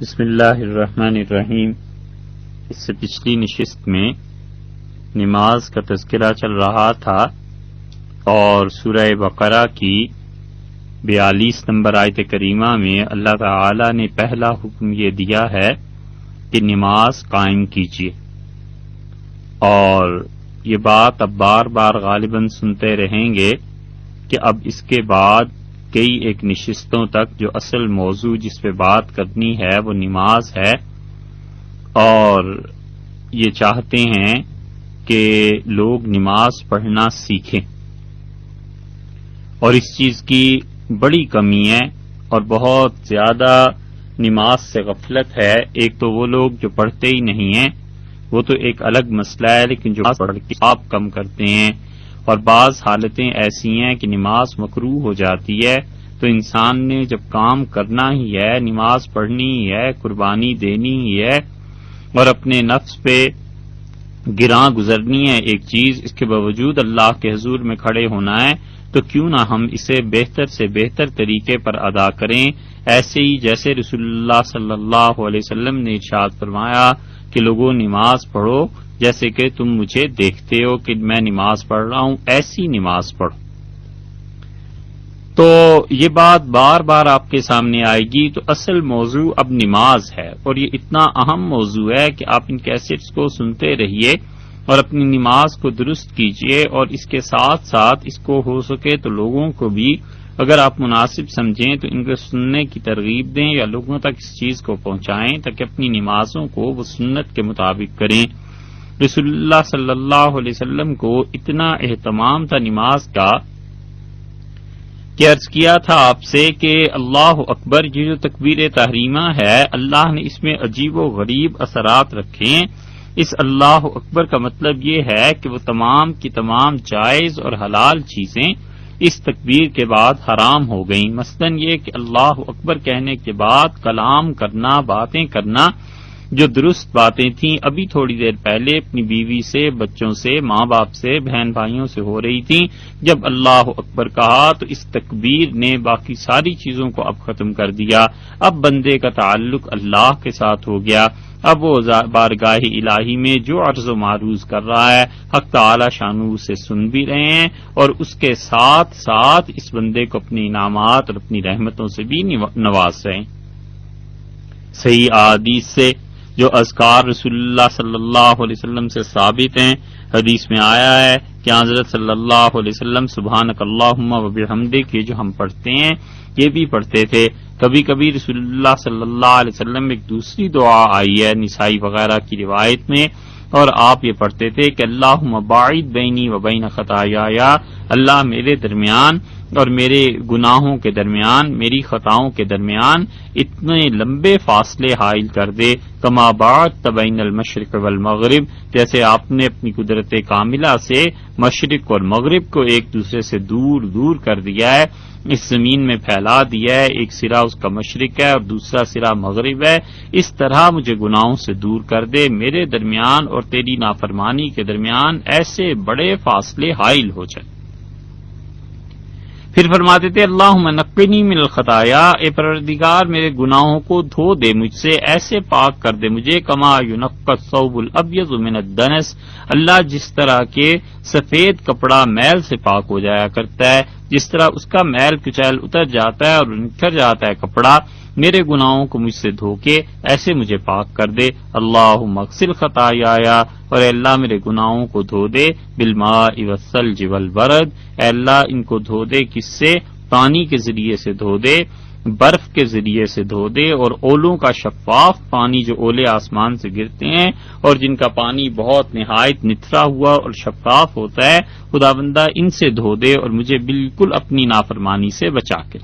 بسم اللہ الرحمن الرحیم۔ اس سے پچھلی نشست میں نماز کا تذکرہ چل رہا تھا اور سورہ بقرہ کی 42 نمبر آیت کریمہ میں اللہ تعالی نے پہلا حکم یہ دیا ہے کہ نماز قائم کیجیے، اور یہ بات اب بار بار غالباً سنتے رہیں گے کہ اب اس کے بعد کئی ایک نشستوں تک جو اصل موضوع جس پہ بات کرنی ہے وہ نماز ہے، اور یہ چاہتے ہیں کہ لوگ نماز پڑھنا سیکھیں، اور اس چیز کی بڑی کمی ہے اور بہت زیادہ نماز سے غفلت ہے۔ ایک تو وہ لوگ جو پڑھتے ہی نہیں ہیں، وہ تو ایک الگ مسئلہ ہے، لیکن جو پڑھ کے آپ کم کرتے ہیں، اور بعض حالتیں ایسی ہیں کہ نماز مکروہ ہو جاتی ہے، تو انسان نے جب کام کرنا ہی ہے، نماز پڑھنی ہی ہے، قربانی دینی ہی ہے اور اپنے نفس پہ گراں گزرنی ہے ایک چیز، اس کے باوجود اللہ کے حضور میں کھڑے ہونا ہے، تو کیوں نہ ہم اسے بہتر سے بہتر طریقے پر ادا کریں، ایسے ہی جیسے رسول اللہ صلی اللہ علیہ وسلم نے ارشاد فرمایا کہ لوگوں نماز پڑھو جیسے کہ تم مجھے دیکھتے ہو کہ میں نماز پڑھ رہا ہوں، ایسی نماز پڑھو۔ تو یہ بات بار بار آپ کے سامنے آئے گی، تو اصل موضوع اب نماز ہے، اور یہ اتنا اہم موضوع ہے کہ آپ ان کیسٹس کو سنتے رہیے اور اپنی نماز کو درست کیجیے، اور اس کے ساتھ ساتھ اس کو ہو سکے تو لوگوں کو بھی اگر آپ مناسب سمجھیں تو ان کو سننے کی ترغیب دیں یا لوگوں تک اس چیز کو پہنچائیں تاکہ اپنی نمازوں کو وہ سنت کے مطابق کریں۔ رسول اللہ صلی اللہ علیہ وسلم کو اتنا اہتمام تھا نماز کا کہ عرض کیا تھا آپ سے کہ اللہ اکبر یہ جو تکبیر تحریمہ ہے، اللہ نے اس میں عجیب و غریب اثرات رکھے ہیں۔ اس اللہ اکبر کا مطلب یہ ہے کہ وہ تمام کی تمام جائز اور حلال چیزیں اس تکبیر کے بعد حرام ہو گئیں، مثلاً یہ کہ اللہ اکبر کہنے کے بعد کلام کرنا، باتیں کرنا جو درست باتیں تھیں ابھی تھوڑی دیر پہلے اپنی بیوی سے، بچوں سے، ماں باپ سے، بہن بھائیوں سے ہو رہی تھیں، جب اللہ اکبر کہا تو اس تکبیر نے باقی ساری چیزوں کو اب ختم کر دیا۔ اب بندے کا تعلق اللہ کے ساتھ ہو گیا، اب وہ بارگاہ الہی میں جو عرض و معروض کر رہا ہے حق تعالی شانو سے سن بھی رہے ہیں، اور اس کے ساتھ ساتھ اس بندے کو اپنی انعامات اور اپنی رحمتوں سے بھی نواز رہے ہیں۔ صحیح احادیث سے جو اذکار رسول اللہ صلی اللہ علیہ وسلم سے ثابت ہیں، حدیث میں آیا ہے کہ حضرت صلی اللہ علیہ وسلم سبحانک اللہم و بحمدک، یہ جو ہم پڑھتے ہیں یہ بھی پڑھتے تھے۔ کبھی کبھی رسول اللہ صلی اللہ علیہ وسلم ایک دوسری دعا آئی ہے نسائی وغیرہ کی روایت میں، اور آپ یہ پڑھتے تھے کہ اللہم باعد بینی و بین خطایا، اللہ میرے درمیان اور میرے گناہوں کے درمیان، میری خطاؤں کے درمیان اتنے لمبے فاصلے حائل کر دے، کما بعدت بین المشرق والمغرب، جیسے آپ نے اپنی قدرت کاملہ سے مشرق اور مغرب کو ایک دوسرے سے دور دور کر دیا ہے، اس زمین میں پھیلا دیا ہے، ایک سرا اس کا مشرق ہے اور دوسرا سرا مغرب ہے، اس طرح مجھے گناہوں سے دور کر دے، میرے درمیان اور تیری نافرمانی کے درمیان ایسے بڑے فاصلے حائل ہو جائیں۔ پھر فرماتے تھے اللہم نقنی من الخطایا، اے پروردگار میرے گناہوں کو دھو دے مجھ سے، ایسے پاک کر دے مجھے، کما ینقی الثوب الابیض من الدنس، اللہ جس طرح کے سفید کپڑا میل سے پاک ہو جایا کرتا ہے، جس طرح اس کا میل کچیل اتر جاتا ہے اور نکھر جاتا ہے کپڑا، میرے گناہوں کو مجھ سے دھو کے ایسے مجھے پاک کر دے۔ اللہم اغسل خطایا، اور اے اللہ میرے گناہوں کو دھو دے بالماء والثلج والبرد، اے اللہ ان کو دھو دے کس سے؟ پانی کے ذریعے سے دھو دے، برف کے ذریعے سے دھو دے، اور اولوں کا شفاف پانی جو اولے آسمان سے گرتے ہیں اور جن کا پانی بہت نہایت نتھرا ہوا اور شفاف ہوتا ہے، خداوندہ ان سے دھو دے اور مجھے بالکل اپنی نافرمانی سے بچا کے۔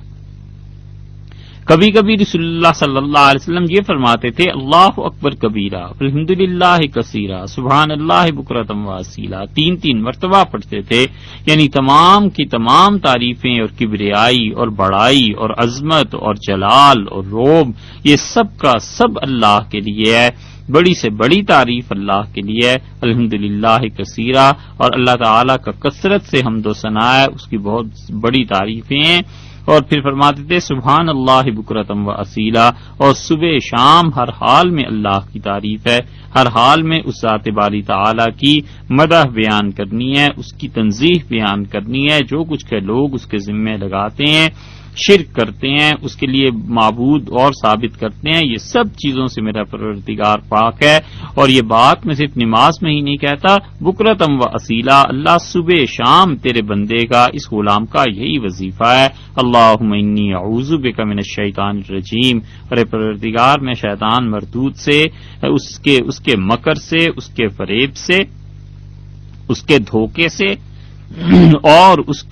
کبھی کبھی رسول اللہ صلی اللہ علیہ وسلم یہ فرماتے تھے اللہ اکبر کبیرہ الحمدللہ کثیرہ سبحان اللہ بکرۃ واصیلا، 3 مرتبہ پڑھتے تھے، یعنی تمام کی تمام تعریفیں اور کبریائی اور بڑائی اور عظمت اور جلال اور روب یہ سب کا سب اللہ کے لیے ہے، بڑی سے بڑی تعریف اللہ کے لیے ہے، الحمدللہ کثیرہ، اور اللہ تعالیٰ کا کثرت سے حمد و ثنا ہے، اس کی بہت بڑی تعریفیں ہیں۔ اور پھر فرماتے تھے سبحان اللہ بکرتم و اصیلا، اور صبح شام ہر حال میں اللہ کی تعریف ہے، ہر حال میں اس ذات باری تعالی کی مدح بیان کرنی ہے، اس کی تنزیہ بیان کرنی ہے۔ جو کچھ کہ لوگ اس کے ذمے لگاتے ہیں، شرک کرتے ہیں، اس کے لیے معبود اور ثابت کرتے ہیں، یہ سب چیزوں سے میرا پروردگار پاک ہے۔ اور یہ بات میں صرف نماز میں ہی نہیں کہتا، بکرتم و اصیلا، اللہ صبح شام تیرے بندے کا، اس غلام کا یہی وظیفہ ہے۔ اللہم انی اعوذ بک من الشیطان الرجیم، اور پروردگار میں شیطان مردود سے، اس کے مکر سے، اس کے فریب سے، اس کے دھوکے سے، اور اس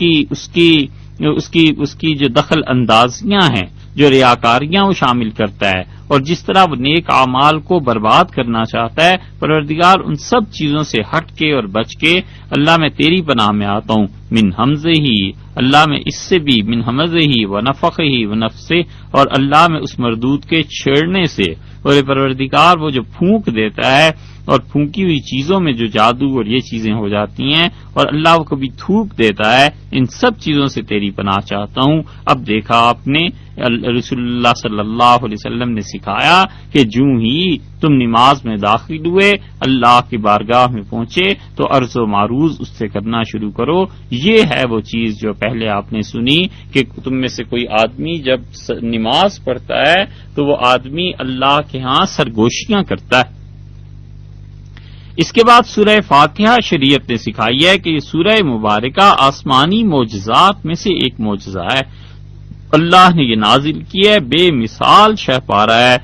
کی جو دخل اندازیاں ہیں، جو ریاکاریاں وہ شامل کرتا ہے، اور جس طرح وہ نیک اعمال کو برباد کرنا چاہتا ہے، پروردگار ان سب چیزوں سے ہٹ کے اور بچ کے اللہ میں تیری پناہ میں آتا ہوں۔ من حمزہ ہی، اللہ میں اس سے بھی، من حمزہ ہی و نفخہ ہی و نفسہ، اور اللہ میں اس مردود کے چھیڑنے سے، اور پروردگار وہ جو پھونک دیتا ہے، اور پھونکی ہوئی چیزوں میں جو جادو اور یہ چیزیں ہو جاتی ہیں، اور اللہ وہ کبھی تھوک دیتا ہے، ان سب چیزوں سے تیری پناہ چاہتا ہوں۔ اب دیکھا آپ نے رسول اللہ صلی اللہ علیہ وسلم نے سکھایا کہ جوں ہی تم نماز میں داخل ہوئے، اللہ کی بارگاہ میں پہنچے تو عرض و معروض اس سے کرنا شروع کرو۔ یہ ہے وہ چیز جو پہلے آپ نے سنی کہ تم میں سے کوئی آدمی جب نماز پڑھتا ہے تو وہ آدمی اللہ کے ہاں سرگوشیاں کرتا ہے۔ اس کے بعد سورہ فاتحہ شریعت نے سکھائی ہے کہ یہ سورہ مبارکہ آسمانی معجزات میں سے ایک معجزہ ہے، اللہ نے یہ نازل کی ہے، بے مثال شہ پارا ہے،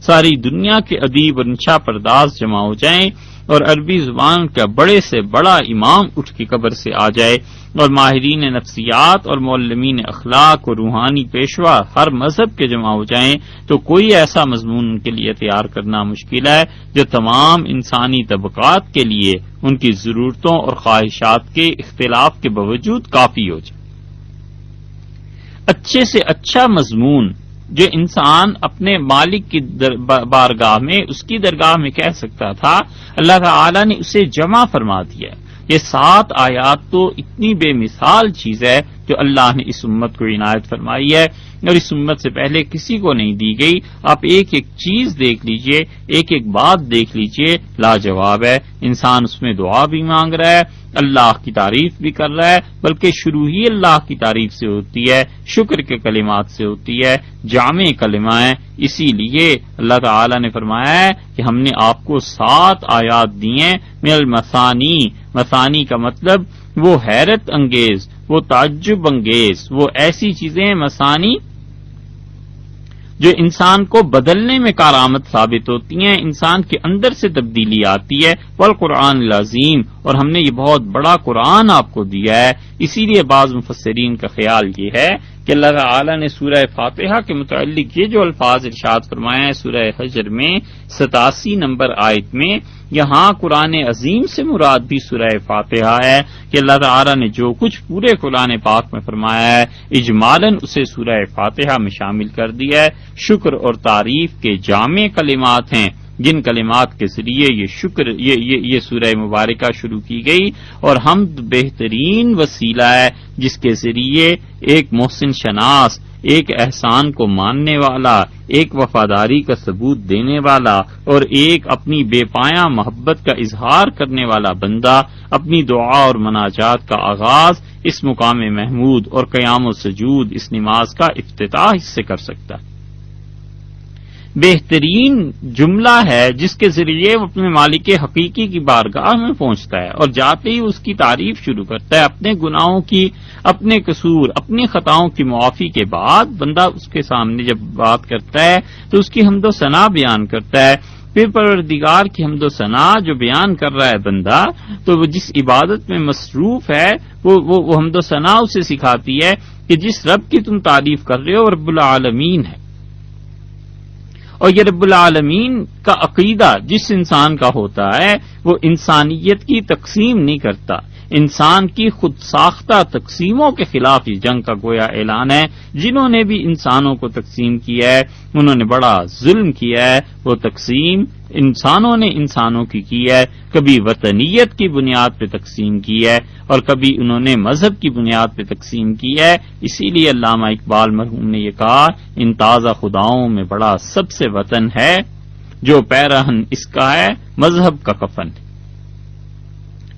ساری دنیا کے ادیب اور نشا پرداز جمع ہو جائیں، اور عربی زبان کا بڑے سے بڑا امام اٹھ کے قبر سے آ جائے، اور ماہرین نفسیات اور معلمین اخلاق اور روحانی پیشوا ہر مذہب کے جمع ہو جائیں، تو کوئی ایسا مضمون ان کے لیے تیار کرنا مشکل ہے جو تمام انسانی طبقات کے لیے ان کی ضرورتوں اور خواہشات کے اختلاف کے باوجود کافی ہو جائے۔ اچھے سے اچھا مضمون جو انسان اپنے مالک کی بارگاہ میں، اس کی درگاہ میں کہہ سکتا تھا، اللہ تعالی نے اسے جمع فرما دیا۔ یہ 7 آیات تو اتنی بے مثال چیز ہے جو اللہ نے اس امت کو عنایت فرمائی ہے، اور اس امت سے پہلے کسی کو نہیں دی گئی۔ آپ ایک ایک چیز دیکھ لیجئے، ایک ایک بات دیکھ لیجئے، لاجواب ہے۔ انسان اس میں دعا بھی مانگ رہا ہے، اللہ کی تعریف بھی کر رہا ہے، بلکہ شروع ہی اللہ کی تعریف سے ہوتی ہے، شکر کے کلمات سے ہوتی ہے، جامع کلمہ ہے۔ اسی لیے اللہ تعالی نے فرمایا ہے کہ ہم نے آپ کو 7 آیات دی ہیں، من المثانی، مثانی کا مطلب وہ حیرت انگیز، وہ تعجب انگیز، وہ ایسی چیزیں مثانی جو انسان کو بدلنے میں کارآمد ثابت ہوتی ہیں، انسان کے اندر سے تبدیلی آتی ہے۔ والقرآن العظیم، اور ہم نے یہ بہت بڑا قرآن آپ کو دیا ہے۔ اسی لیے بعض مفسرین کا خیال یہ ہے کہ اللہ تعالی نے سورہ فاتحہ کے متعلق یہ جو الفاظ ارشاد فرمایا ہے سورہ حجر میں 87 نمبر آیت میں، یہاں قرآن عظیم سے مراد بھی سورہ فاتحہ ہے، کہ اللہ تعالی نے جو کچھ پورے قرآن پاک میں فرمایا ہے اجمالاً اسے سورہ فاتحہ میں شامل کر دیا ہے۔ شکر اور تعریف کے جامع کلمات ہیں، جن کلمات کے ذریعے یہ سورہ مبارکہ شروع کی گئی، اور حمد بہترین وسیلہ ہے جس کے ذریعے ایک محسن شناس، ایک احسان کو ماننے والا، ایک وفاداری کا ثبوت دینے والا، اور ایک اپنی بے پایاں محبت کا اظہار کرنے والا بندہ اپنی دعا اور مناجات کا آغاز اس مقام محمود اور قیام و سجود اس نماز کا افتتاح اس سے کر سکتا ہے۔ بہترین جملہ ہے جس کے ذریعے وہ اپنے مالک حقیقی کی بارگاہ میں پہنچتا ہے، اور جاتے ہی اس کی تعریف شروع کرتا ہے، اپنے گناہوں کی، اپنے قصور، اپنی خطاؤں کی معافی کے بعد بندہ اس کے سامنے جب بات کرتا ہے تو اس کی حمد و ثنا بیان کرتا ہے۔ پھر پروردگار کی حمد و ثنا جو بیان کر رہا ہے بندہ، تو وہ جس عبادت میں مصروف ہے وہ حمد و ثنا اسے سکھاتی ہے کہ جس رب کی تم تعریف کر رہے ہو رب العالمین ہے، اور یہ رب العالمین کا عقیدہ جس انسان کا ہوتا ہے وہ انسانیت کی تقسیم نہیں کرتا، انسان کی خود ساختہ تقسیموں کے خلاف اس جنگ کا گویا اعلان ہے۔ جنہوں نے بھی انسانوں کو تقسیم کیا ہے انہوں نے بڑا ظلم کیا ہے۔ وہ تقسیم انسانوں نے انسانوں کی ہے، کبھی وطنیت کی بنیاد پہ تقسیم کی ہے اور کبھی انہوں نے مذہب کی بنیاد پہ تقسیم کی ہے۔ اسی لیے علامہ اقبال مرحوم نے یہ کہا، ان تازہ خداؤں میں بڑا سب سے وطن ہے، جو پیرہن اس کا ہے مذہب کا کفن۔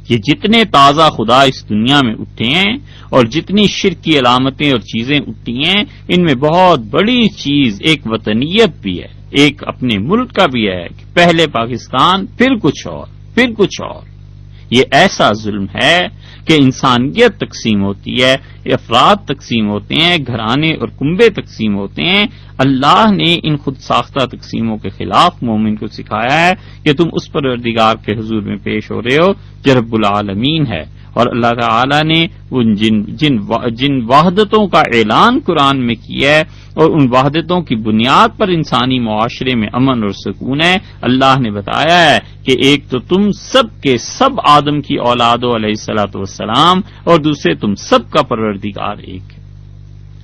یہ جتنے تازہ خدا اس دنیا میں اٹھے ہیں اور جتنی شرک کی علامتیں اور چیزیں اٹھی ہیں، ان میں بہت بڑی چیز ایک وطنیت بھی ہے، ایک اپنے ملک کا بھی ہے کہ پہلے پاکستان پھر کچھ اور پھر کچھ اور۔ یہ ایسا ظلم ہے کہ انسانیت تقسیم ہوتی ہے، افراد تقسیم ہوتے ہیں، گھرانے اور کنبے تقسیم ہوتے ہیں۔ اللہ نے ان خود ساختہ تقسیموں کے خلاف مومن کو سکھایا ہے کہ تم اس پروردگار کے حضور میں پیش ہو رہے ہو جو رب العالمین ہے، اور اللہ تعالی نے جن وحدتوں کا اعلان قرآن میں کیا ہے اور ان وحدتوں کی بنیاد پر انسانی معاشرے میں امن اور سکون ہے، اللہ نے بتایا ہے کہ ایک تو تم سب کے سب آدم کی اولاد علیہ الصلوۃ والسلام، اور دوسرے تم سب کا پروردگار ایک ہے۔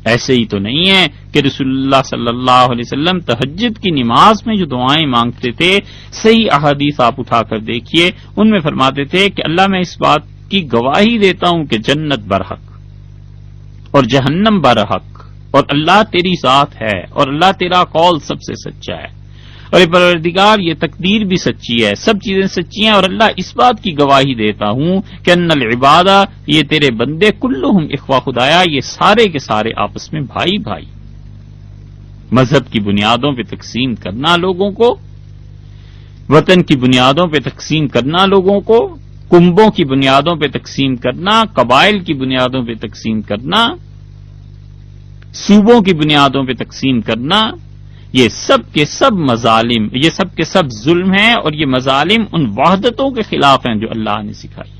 ایسے ہی تو نہیں ہے کہ رسول اللہ صلی اللہ علیہ وسلم تہجد کی نماز میں جو دعائیں مانگتے تھے، صحیح احادیث آپ اٹھا کر دیکھیے، ان میں فرماتے تھے کہ اللہ میں اس بات کی گواہی دیتا ہوں کہ جنت برحق اور جہنم برحق، اور اللہ تیری ذات ہے، اور اللہ تیرا قول سب سے سچا ہے، اور اے پروردگار یہ تقدیر بھی سچی ہے، سب چیزیں سچی ہیں، اور اللہ اس بات کی گواہی دیتا ہوں کہ ان العبادہ، یہ تیرے بندے کلہم اخوہ خدایا، یہ سارے کے سارے آپس میں بھائی بھائی۔ مذہب کی بنیادوں پہ تقسیم کرنا لوگوں کو، وطن کی بنیادوں پہ تقسیم کرنا لوگوں کو، کنبوں کی بنیادوں پہ تقسیم کرنا، قبائل کی بنیادوں پہ تقسیم کرنا، صوبوں کی بنیادوں پہ تقسیم کرنا، یہ سب کے سب مظالم، یہ سب کے سب ظلم ہیں، اور یہ مظالم ان وحدتوں کے خلاف ہیں جو اللہ نے سکھائی۔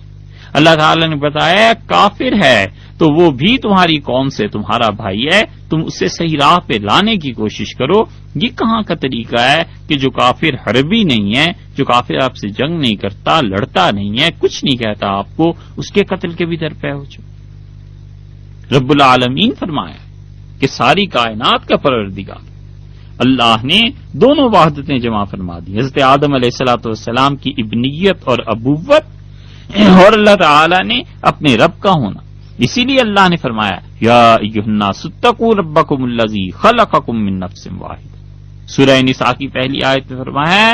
اللہ تعالی نے بتایا کافر ہے تو وہ بھی تمہاری قوم سے تمہارا بھائی ہے، تم اسے صحیح راہ پہ لانے کی کوشش کرو۔ یہ کہاں کا طریقہ ہے کہ جو کافر حربی نہیں ہے، جو کافر آپ سے جنگ نہیں کرتا، لڑتا نہیں ہے، کچھ نہیں کہتا آپ کو، اس کے قتل کے بھی درپے ہو جاؤ۔ رب العالمین فرمایا کہ ساری کائنات کا پروردگار اللہ نے دونوں وحدتیں جمع فرما دی، حضرت آدم علیہ الصلوۃ والسلام کی ابنیت اور ابوت، اور اللہ تعالی نے اپنے رب کا ہونا۔ اسی لیے اللہ نے فرمایا یا ایھا الناس اتقوا ربکم الذی خلقکم من نفس واحدہ۔ سورہ نساء کی پہلی آیت میں فرمایا ہے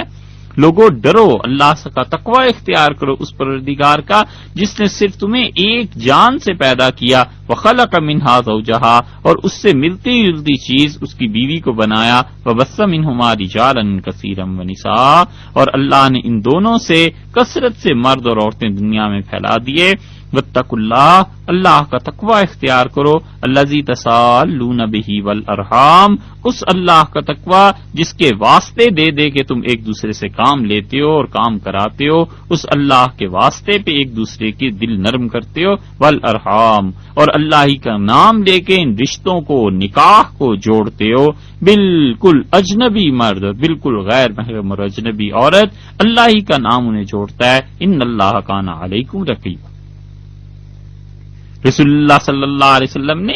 لوگوں ڈرو، اللہ کا تقوی اختیار کرو اس پروردگار کا جس نے صرف تمہیں ایک جان سے پیدا کیا، وخلق منہا زوجہا، اور اس سے ملتی جلتی چیز اس کی بیوی کو بنایا، وبث منہما رجالا کثیرا ونساء، اور اللہ نے ان دونوں سے کثرت سے مرد اور عورتیں دنیا میں پھیلا دیے۔ واتقوا اللہ، اللہ کا تقوی اختیار کرو، الذی تساءلون بہ والارحام، اس اللہ کا تقوی جس کے واسطے دے دے کے تم ایک دوسرے سے کام لیتے ہو اور کام کراتے ہو، اس اللہ کے واسطے پہ ایک دوسرے کے دل نرم کرتے ہو، والارحام، اور اللہ ہی کا نام لے کے ان رشتوں کو، نکاح کو جوڑتے ہو۔ بالکل اجنبی مرد، بالکل غیر محرم اور اجنبی عورت، اللہ ہی کا نام انہیں جوڑتا ہے۔ ان اللہ کان علیکم رقیبا۔ رسول اللہ صلی اللہ علیہ وسلم نے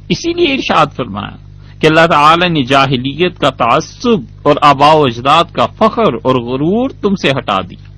اسی لیے ارشاد فرمایا کہ اللہ تعالی نے جاہلیت کا تعصب اور آباء و اجداد کا فخر اور غرور تم سے ہٹا دیا۔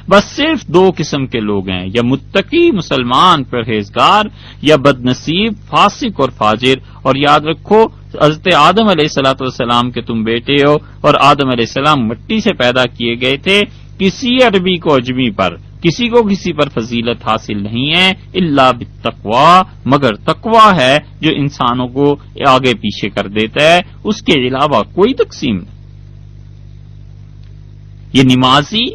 بس صرف دو قسم کے لوگ ہیں، یا متقی مسلمان پرہیزگار، یا بد نصیب فاسق اور فاجر۔ اور یاد رکھو حضرت آدم علیہ الصلوۃ والسلام کے تم بیٹے ہو، اور آدم علیہ السلام مٹی سے پیدا کیے گئے تھے۔ کسی عربی کو اجمی پر، کسی کو کسی پر فضیلت حاصل نہیں ہے الا بالتقوی، مگر تقوی ہے جو انسانوں کو آگے پیچھے کر دیتا ہے، اس کے علاوہ کوئی تقسیم نہیں۔ یہ نمازی،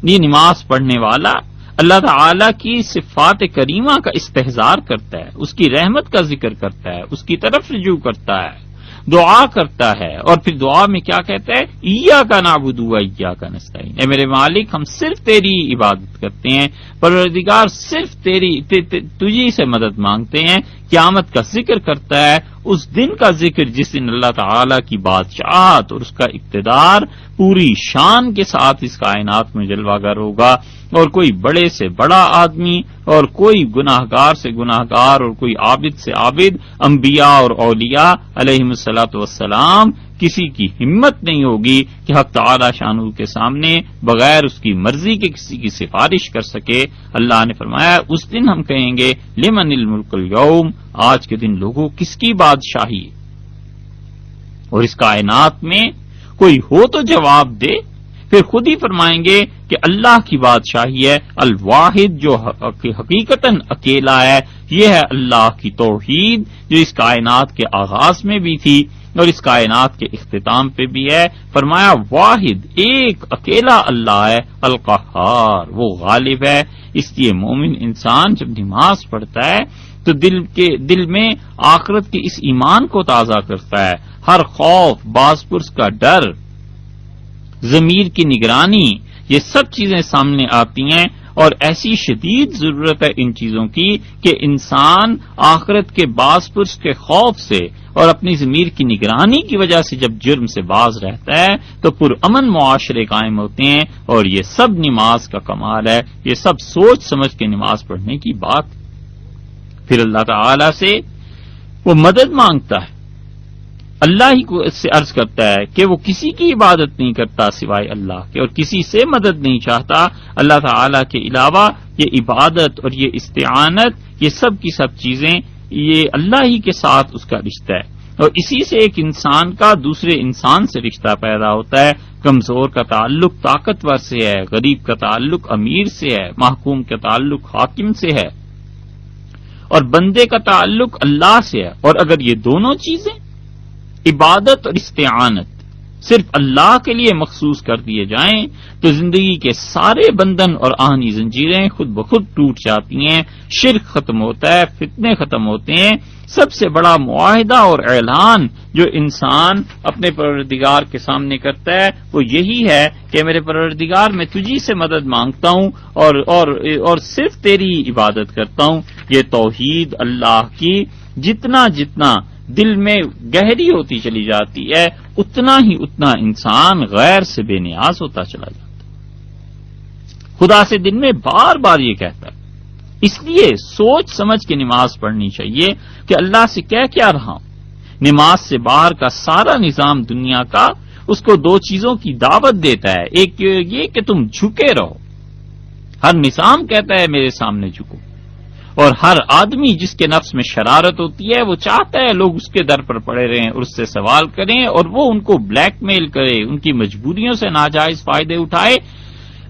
یہ نماز پڑھنے والا اللہ تعالی کی صفات کریمہ کا استحضار کرتا ہے، اس کی رحمت کا ذکر کرتا ہے، اس کی طرف رجوع کرتا ہے، دعا کرتا ہے، اور پھر دعا میں کیا کہتا ہے؟ ایاک نعبد و ایاک نستعین، اے میرے مالک ہم صرف تیری عبادت کرتے ہیں، پروردگار صرف تجھی سے مدد مانگتے ہیں قیامت کا ذکر کرتا ہے، اس دن کا ذکر جس دن اللہ تعالی کی بادشاہت اور اس کا اقتدار پوری شان کے ساتھ اس کائنات میں جلوہ گر ہوگا، اور کوئی بڑے سے بڑا آدمی اور کوئی گناہ گار سے گناہ گار اور کوئی عابد سے عابد، انبیاء اور اولیاء علیہم الصلاۃ والسلام، کسی کی ہمت نہیں ہوگی کہ حق تعالی شانہ کے سامنے بغیر اس کی مرضی کے کسی کی سفارش کر سکے۔ اللہ نے فرمایا اس دن ہم کہیں گے لمن الملک اليوم، آج کے دن لوگوں کس کی بادشاہی ہے، اور اس کائنات میں کوئی ہو تو جواب دے۔ پھر خود ہی فرمائیں گے کہ اللہ کی بادشاہی ہے، الواحد جو حقیقتاً اکیلا ہے، یہ ہے اللہ کی توحید جو اس کائنات کے آغاز میں بھی تھی اور اس کائنات کے اختتام پہ بھی ہے۔ فرمایا واحد ایک اکیلا اللہ ہے، القہار وہ غالب ہے۔ اس لیے مومن انسان جب نماز پڑھتا ہے تو دل میں آخرت کے اس ایمان کو تازہ کرتا ہے، ہر خوف، باز پرس کا ڈر، ضمیر کی نگرانی، یہ سب چیزیں سامنے آتی ہیں، اور ایسی شدید ضرورت ہے ان چیزوں کی کہ انسان آخرت کے باز پرس کے خوف سے اور اپنی ضمیر کی نگرانی کی وجہ سے جب جرم سے باز رہتا ہے تو پرامن معاشرے قائم ہوتے ہیں، اور یہ سب نماز کا کمال ہے، یہ سب سوچ سمجھ کے نماز پڑھنے کی بات۔ پھر اللہ تعالی سے وہ مدد مانگتا ہے، اللہ ہی کو اس سے عرض کرتا ہے کہ وہ کسی کی عبادت نہیں کرتا سوائے اللہ کے، اور کسی سے مدد نہیں چاہتا اللہ تعالی کے علاوہ۔ یہ عبادت اور یہ استعانت، یہ سب کی سب چیزیں یہ اللہ ہی کے ساتھ اس کا رشتہ ہے، اور اسی سے ایک انسان کا دوسرے انسان سے رشتہ پیدا ہوتا ہے۔ کمزور کا تعلق طاقتور سے ہے، غریب کا تعلق امیر سے ہے، محکوم کا تعلق حاکم سے ہے، اور بندے کا تعلق اللہ سے ہے۔ اور اگر یہ دونوں چیزیں عبادت اور استعانت صرف اللہ کے لیے مخصوص کر دیے جائیں تو زندگی کے سارے بندھن اور آہنی زنجیریں خود بخود ٹوٹ جاتی ہیں، شرک ختم ہوتا ہے، فتنے ختم ہوتے ہیں۔ سب سے بڑا معاہدہ اور اعلان جو انسان اپنے پروردگار کے سامنے کرتا ہے وہ یہی ہے کہ میرے پروردگار میں تجھی سے مدد مانگتا ہوں اور صرف تیری عبادت کرتا ہوں۔ یہ توحید اللہ کی جتنا دل میں گہری ہوتی چلی جاتی ہے اتنا انسان غیر سے بے نیاز ہوتا چلا جاتا ہے، خدا سے دن میں بار بار یہ کہتا ہے۔ اس لیے سوچ سمجھ کے نماز پڑھنی چاہیے کہ اللہ سے کیا رہا ہوں۔ نماز سے باہر کا سارا نظام دنیا کا اس کو دو چیزوں کی دعوت دیتا ہے، ایک یہ کہ تم جھکے رہو، ہر نظام کہتا ہے میرے سامنے جھکو، اور ہر آدمی جس کے نفس میں شرارت ہوتی ہے وہ چاہتا ہے لوگ اس کے در پر پڑے رہیں اور اس سے سوال کریں اور وہ ان کو بلیک میل کرے، ان کی مجبوریوں سے ناجائز فائدے اٹھائے۔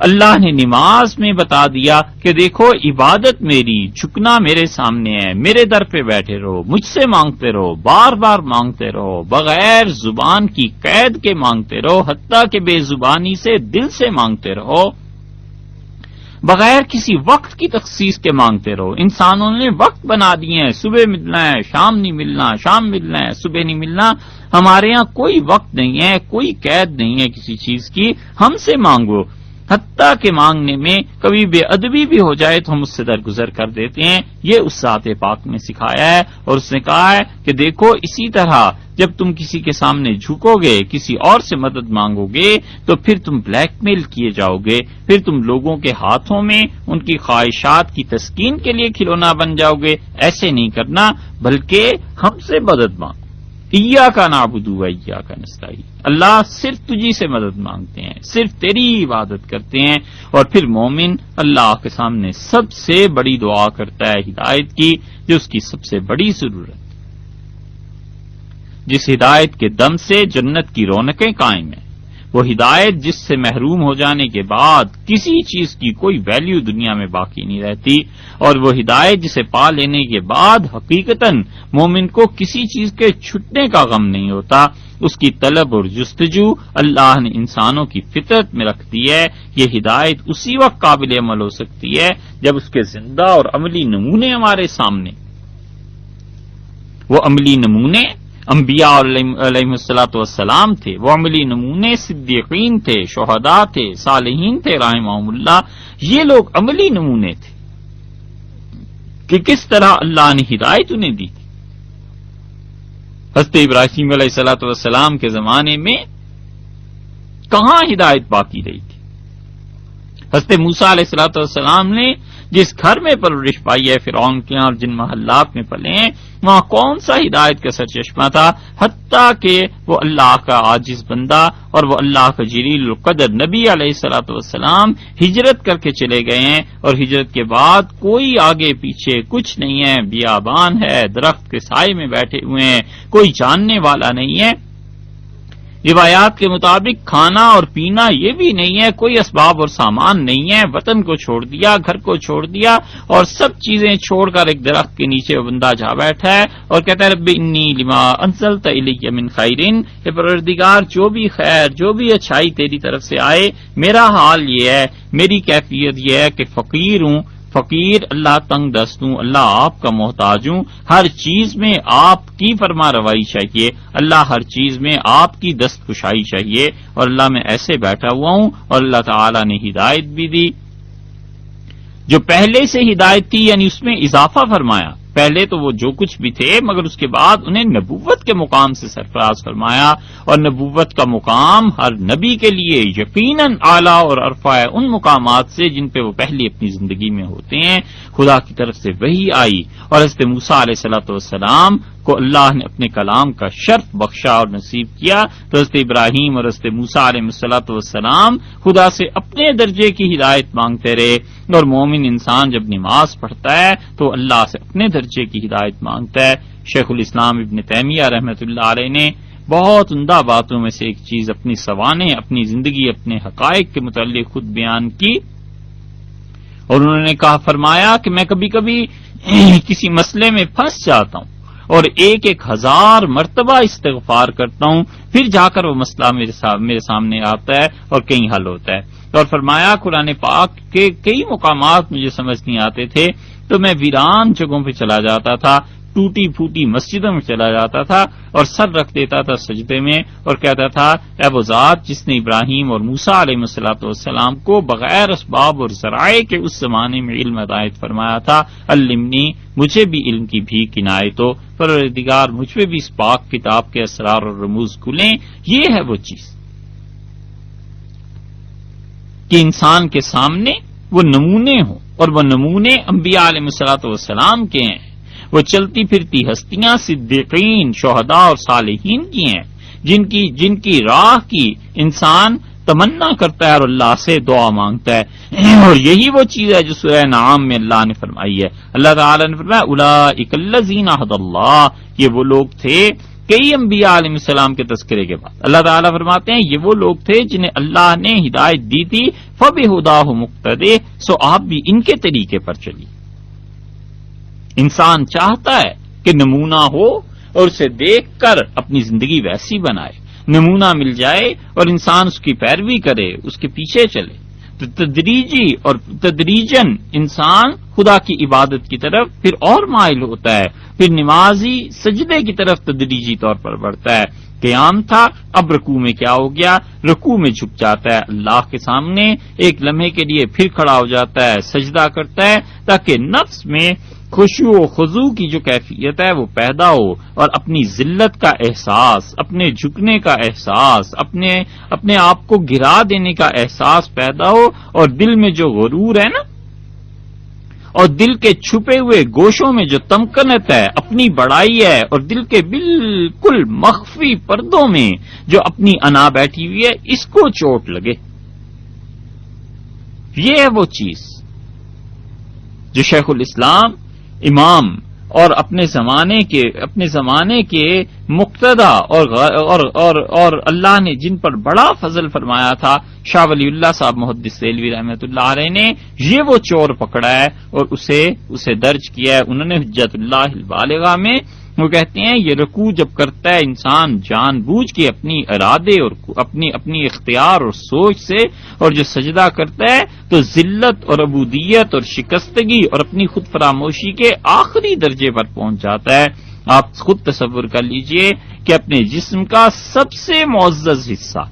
اللہ نے نماز میں بتا دیا کہ دیکھو عبادت میری، جھکنا میرے سامنے ہے، میرے در پہ بیٹھے رہو، مجھ سے مانگتے رہو، بار بار مانگتے رہو، بغیر زبان کی قید کے مانگتے رہو، حتیٰ کہ بے زبانی سے دل سے مانگتے رہو، بغیر کسی وقت کی تخصیص کے مانگتے رہو۔ انسانوں نے وقت بنا دیے ہیں، صبح ملنا ہے، شام نہیں ملنا، شام ملنا ہے، صبح نہیں ملنا۔ ہمارے ہاں کوئی وقت نہیں ہے، کوئی قید نہیں ہے کسی چیز کی، ہم سے مانگو، حتیٰ کہ مانگنے میں کبھی بے ادبی بھی ہو جائے تو ہم اس سے درگزر کر دیتے ہیں۔ یہ اس ذات پاک نے سکھایا ہے، اور اس نے کہا ہے کہ دیکھو اسی طرح جب تم کسی کے سامنے جھکو گے، کسی اور سے مدد مانگو گے تو پھر تم بلیک میل کیے جاؤ گے، پھر تم لوگوں کے ہاتھوں میں ان کی خواہشات کی تسکین کے لیے کھلونا بن جاؤ گے۔ ایسے نہیں کرنا، بلکہ ہم سے مدد مانگو۔ ایاک نعبد و ایاک نستعین، اللہ صرف تجھی سے مدد مانگتے ہیں، صرف تیری عبادت کرتے ہیں۔ اور پھر مومن اللہ کے سامنے سب سے بڑی دعا کرتا ہے ہدایت کی، جو اس کی سب سے بڑی ضرورت، جس ہدایت کے دم سے جنت کی رونقیں قائم ہیں، وہ ہدایت جس سے محروم ہو جانے کے بعد کسی چیز کی کوئی ویلیو دنیا میں باقی نہیں رہتی، اور وہ ہدایت جسے پا لینے کے بعد حقیقتاً مومن کو کسی چیز کے چھٹنے کا غم نہیں ہوتا۔ اس کی طلب اور جستجو اللہ نے انسانوں کی فطرت میں رکھ دی ہے۔ یہ ہدایت اسی وقت قابل عمل ہو سکتی ہے جب اس کے زندہ اور عملی نمونے ہمارے سامنے، وہ عملی نمونے انبیاء علیہ الصلاۃ والسلام تھے، وہ عملی نمونے صدیقین تھے، شہداء تھے، صالحین تھے رحمہم اللہ، یہ لوگ عملی نمونے تھے۔ کہ کس طرح اللہ نے ہدایت انہیں دی تھی۔ حضرت ابراہیم علیہ الصلوۃ والسلام کے زمانے میں کہاں ہدایت باقی رہی تھی؟ حضرت موسیٰ علیہ الصلوۃ والسلام نے جس گھر میں پرورش پائی ہے فرعون کے اور جن محلات میں پلے ہیں، وہاں کون سا ہدایت کا سرچشمہ تھا؟ حتیٰ کہ وہ اللہ کا عاجز بندہ اور وہ اللہ کا جلیل القدر نبی علیہ الصلوۃ والسلام ہجرت کر کے چلے گئے ہیں، اور ہجرت کے بعد کوئی آگے پیچھے کچھ نہیں ہے، بیابان ہے، درخت کے سائے میں بیٹھے ہوئے ہیں، کوئی جاننے والا نہیں ہے۔ روایات کے مطابق کھانا اور پینا یہ بھی نہیں ہے، کوئی اسباب اور سامان نہیں ہے، وطن کو چھوڑ دیا، گھر کو چھوڑ دیا، اور سب چیزیں چھوڑ کر ایک درخت کے نیچے وہ بندہ جا بیٹھا ہے اور کہتا ہے رب انی لما انزلت الی من خیر، کہ پروردگار جو بھی خیر، جو بھی اچھائی تیری طرف سے آئے، میرا حال یہ ہے، میری کیفیت یہ ہے کہ فقیر ہوں، فقیر، اللہ تنگ دست ہوں، اللہ آپ کا محتاج ہوں، ہر چیز میں آپ کی فرما روائی چاہیے، اللہ ہر چیز میں آپ کی دستخوشائی چاہیے، اور اللہ میں ایسے بیٹھا ہوا ہوں، اور اللہ تعالی نے ہدایت بھی دی۔ جو پہلے سے ہدایت تھی یعنی اس میں اضافہ فرمایا، پہلے تو وہ جو کچھ بھی تھے مگر اس کے بعد انہیں نبوت کے مقام سے سرفراز فرمایا، اور نبوت کا مقام ہر نبی کے لیے یقیناً اعلیٰ اور ارفع ہے ان مقامات سے جن پہ وہ پہلی اپنی زندگی میں ہوتے ہیں۔ خدا کی طرف سے وحی آئی، اور حضرت موسیٰ علیہ الصلوۃ والسلام کو اللہ نے اپنے کلام کا شرف بخشا اور نصیب کیا، تو حضرت ابراہیم اور حضرت موسیٰ علیہ الصلوۃ والسلام خدا سے اپنے درجے کی ہدایت مانگتے رہے، اور مومن انسان جب نماز پڑھتا ہے تو اللہ سے اپنے درجے کی ہدایت مانگتا ہے۔ شیخ الاسلام ابن تیمیہ رحمۃ اللہ علیہ نے بہت عمدہ باتوں میں سے ایک چیز اپنی سوانح، اپنی زندگی، اپنے حقائق کے متعلق خود بیان کی، اور انہوں نے کہا، فرمایا کہ میں کبھی کبھی کسی مسئلے میں پھنس جاتا ہوں اور 1000 مرتبہ استغفار کرتا ہوں، پھر جا کر وہ مسئلہ میرے سامنے آتا ہے اور کہیں حل ہوتا ہے۔ اور فرمایا قرآن پاک کے کئی مقامات مجھے سمجھ نہیں آتے تھے تو میں ویران جگہوں پہ چلا جاتا تھا، ٹوٹی پھوٹی مسجدوں میں چلا جاتا تھا اور سر رکھ دیتا تھا سجدے میں اور کہتا تھا، اے وہ ذات جس نے ابراہیم اور موسیٰ علیہ السلام کو بغیر اسباب اور ذرائع کے اس زمانے میں علم عنایت فرمایا تھا، علمنی، مجھے بھی علم کی بھیک عنایت ہو، پروردگار مجھ پہ بھی اس پاک کتاب کے اسرار اور رموز کھلیں۔ یہ ہے وہ چیز کہ انسان کے سامنے وہ نمونے ہوں، اور وہ نمونے انبیاء علیہ السلام کے ہیں، وہ چلتی پھرتی ہستیاں صدیقین، شہداء اور صالحین کی ہیں، جن کی راہ کی انسان تمنا کرتا ہے اور اللہ سے دعا مانگتا ہے، اور یہی وہ چیز ہے جو سورہ انعام میں اللہ نے فرمائی ہے۔ اللہ تعالی نے فرمایا اولئک الذین ھدی اللہ، یہ وہ لوگ تھے، کئی انبیاء علیہ السلام کے تذکرے کے بعد اللہ تعالیٰ فرماتے ہیں یہ وہ لوگ تھے جنہیں اللہ نے ہدایت دی تھی، فبہداہ مقتدی، سو آپ بھی ان کے طریقے پر چلیے۔ انسان چاہتا ہے کہ نمونہ ہو اور اسے دیکھ کر اپنی زندگی ویسی بنائے، نمونہ مل جائے اور انسان اس کی پیروی کرے، اس کے پیچھے چلے، تو تدریجی اور تدریجن انسان خدا کی عبادت کی طرف پھر اور مائل ہوتا ہے، پھر نمازی سجدے کی طرف تدریجی طور پر بڑھتا ہے۔ قیام تھا، اب رکوع میں کیا ہو گیا؟ رکوع میں جھک جاتا ہے اللہ کے سامنے، ایک لمحے کے لیے پھر کھڑا ہو جاتا ہے، سجدہ کرتا ہے تاکہ نفس میں خشوع و خضوع کی جو کیفیت ہے وہ پیدا ہو، اور اپنی ذلت کا احساس، اپنے جھکنے کا احساس، اپنے آپ کو گرا دینے کا احساس پیدا ہو، اور دل میں جو غرور ہے نا، اور دل کے چھپے ہوئے گوشوں میں جو تمکنت ہے، اپنی بڑائی ہے، اور دل کے بالکل مخفی پردوں میں جو اپنی انا بیٹھی ہوئی ہے، اس کو چوٹ لگے۔ یہ ہے وہ چیز جو شیخ الاسلام امام اور اپنے زمانے کے مقتدا اور اللہ نے جن پر بڑا فضل فرمایا تھا، شاہ ولی اللہ صاحب محدث دہلوی رحمۃ اللہ علیہ نے یہ وہ چور پکڑا ہے اور اسے درج کیا ہے انہوں نے حجت اللہ البالغہ میں۔ وہ کہتے ہیں یہ رکوع جب کرتا ہے انسان جان بوجھ کے اپنی ارادے اور اپنی اختیار اور سوچ سے، اور جو سجدہ کرتا ہے تو ذلت اور عبودیت اور شکستگی اور اپنی خود فراموشی کے آخری درجے پر پہنچ جاتا ہے۔ آپ خود تصور کر لیجئے کہ اپنے جسم کا سب سے معزز حصہ،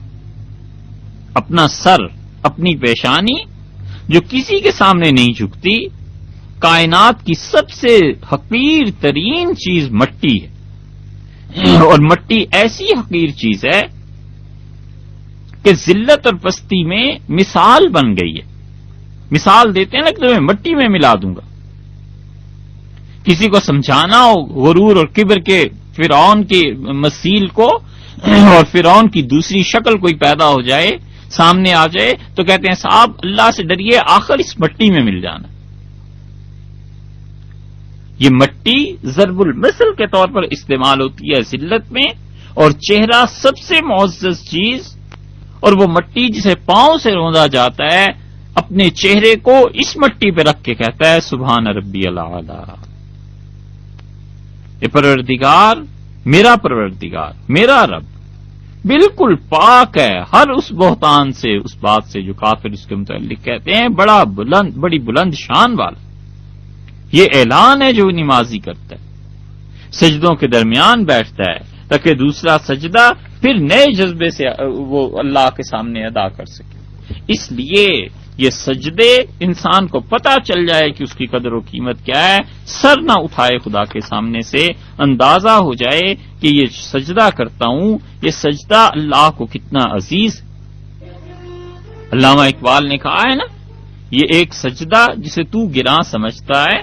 اپنا سر، اپنی پیشانی جو کسی کے سامنے نہیں جھکتی، کائنات کی سب سے حقیر ترین چیز مٹی ہے، اور مٹی ایسی حقیر چیز ہے کہ ذلت اور پستی میں مثال بن گئی ہے. مثال دیتے ہیں نا کہ میں مٹی میں ملا دوں گا. کسی کو سمجھانا ہو غرور اور کبر کے فرعون کے مثیل کو، اور فرعون کی دوسری شکل کوئی پیدا ہو جائے، سامنے آ جائے، تو کہتے ہیں صاحب اللہ سے ڈریے، آخر اس مٹی میں مل جانا. یہ مٹی ضرب المثل کے طور پر استعمال ہوتی ہے ذلت میں، اور چہرہ سب سے معزز چیز، اور وہ مٹی جسے پاؤں سے روندا جاتا ہے اپنے چہرے کو اس مٹی پہ رکھ کے کہتا ہے سبحان ربی الاعلی. یہ پروردگار، میرا پروردگار، میرا رب بالکل پاک ہے ہر اس بہتان سے، اس بات سے جو کافر اس کے متعلق کہتے ہیں، بڑی بلند شان والا. یہ اعلان ہے جو نمازی کرتا ہے، سجدوں کے درمیان بیٹھتا ہے تاکہ دوسرا سجدہ پھر نئے جذبے سے وہ اللہ کے سامنے ادا کر سکے. اس لیے یہ سجدے انسان کو پتہ چل جائے کہ اس کی قدر و قیمت کیا ہے، سر نہ اٹھائے خدا کے سامنے سے، اندازہ ہو جائے کہ یہ سجدہ کرتا ہوں، یہ سجدہ اللہ کو کتنا عزیز. علامہ اقبال نے کہا ہے نا، یہ ایک سجدہ جسے تو گراں سمجھتا ہے،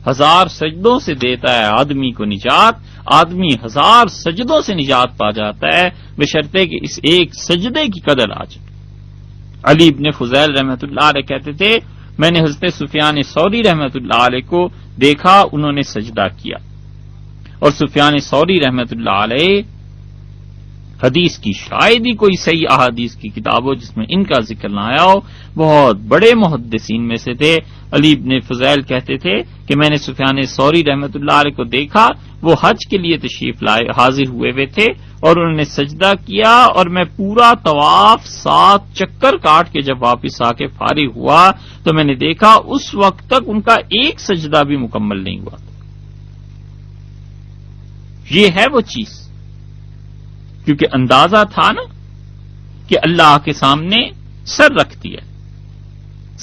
1000 سجدوں سے دیتا ہے آدمی کو نجات، آدمی 1000 سجدوں سے نجات پا جاتا ہے بشرطے کہ اس ایک سجدے کی قدر آ جائے. علی ابن فضیل رحمۃ اللہ علیہ کہتے تھے میں نے حضرت سفیان ثوری رحمۃ اللہ علیہ کو دیکھا، انہوں نے سجدہ کیا. اور سفیان ثوری رحمۃ اللہ علیہ حدیث کی شاید ہی کوئی صحیح احادیث کی کتاب ہو جس میں ان کا ذکر نہ آیا ہو، بہت بڑے محدثین میں سے تھے. علی ابن فضیل کہتے تھے کہ میں نے سفیان ثوری رحمۃ اللہ علیہ کو دیکھا، وہ حج کے لیے تشریف لائے حاضر ہوئے ہوئے تھے، اور انہوں نے سجدہ کیا، اور میں پورا طواف 7 چکر کاٹ کے جب واپس آ کے فارغ ہوا تو میں نے دیکھا اس وقت تک ان کا ایک سجدہ بھی مکمل نہیں ہوا تھا. یہ ہے وہ چیز، کیونکہ اندازہ تھا نا کہ اللہ کے سامنے سر رکھتی ہے.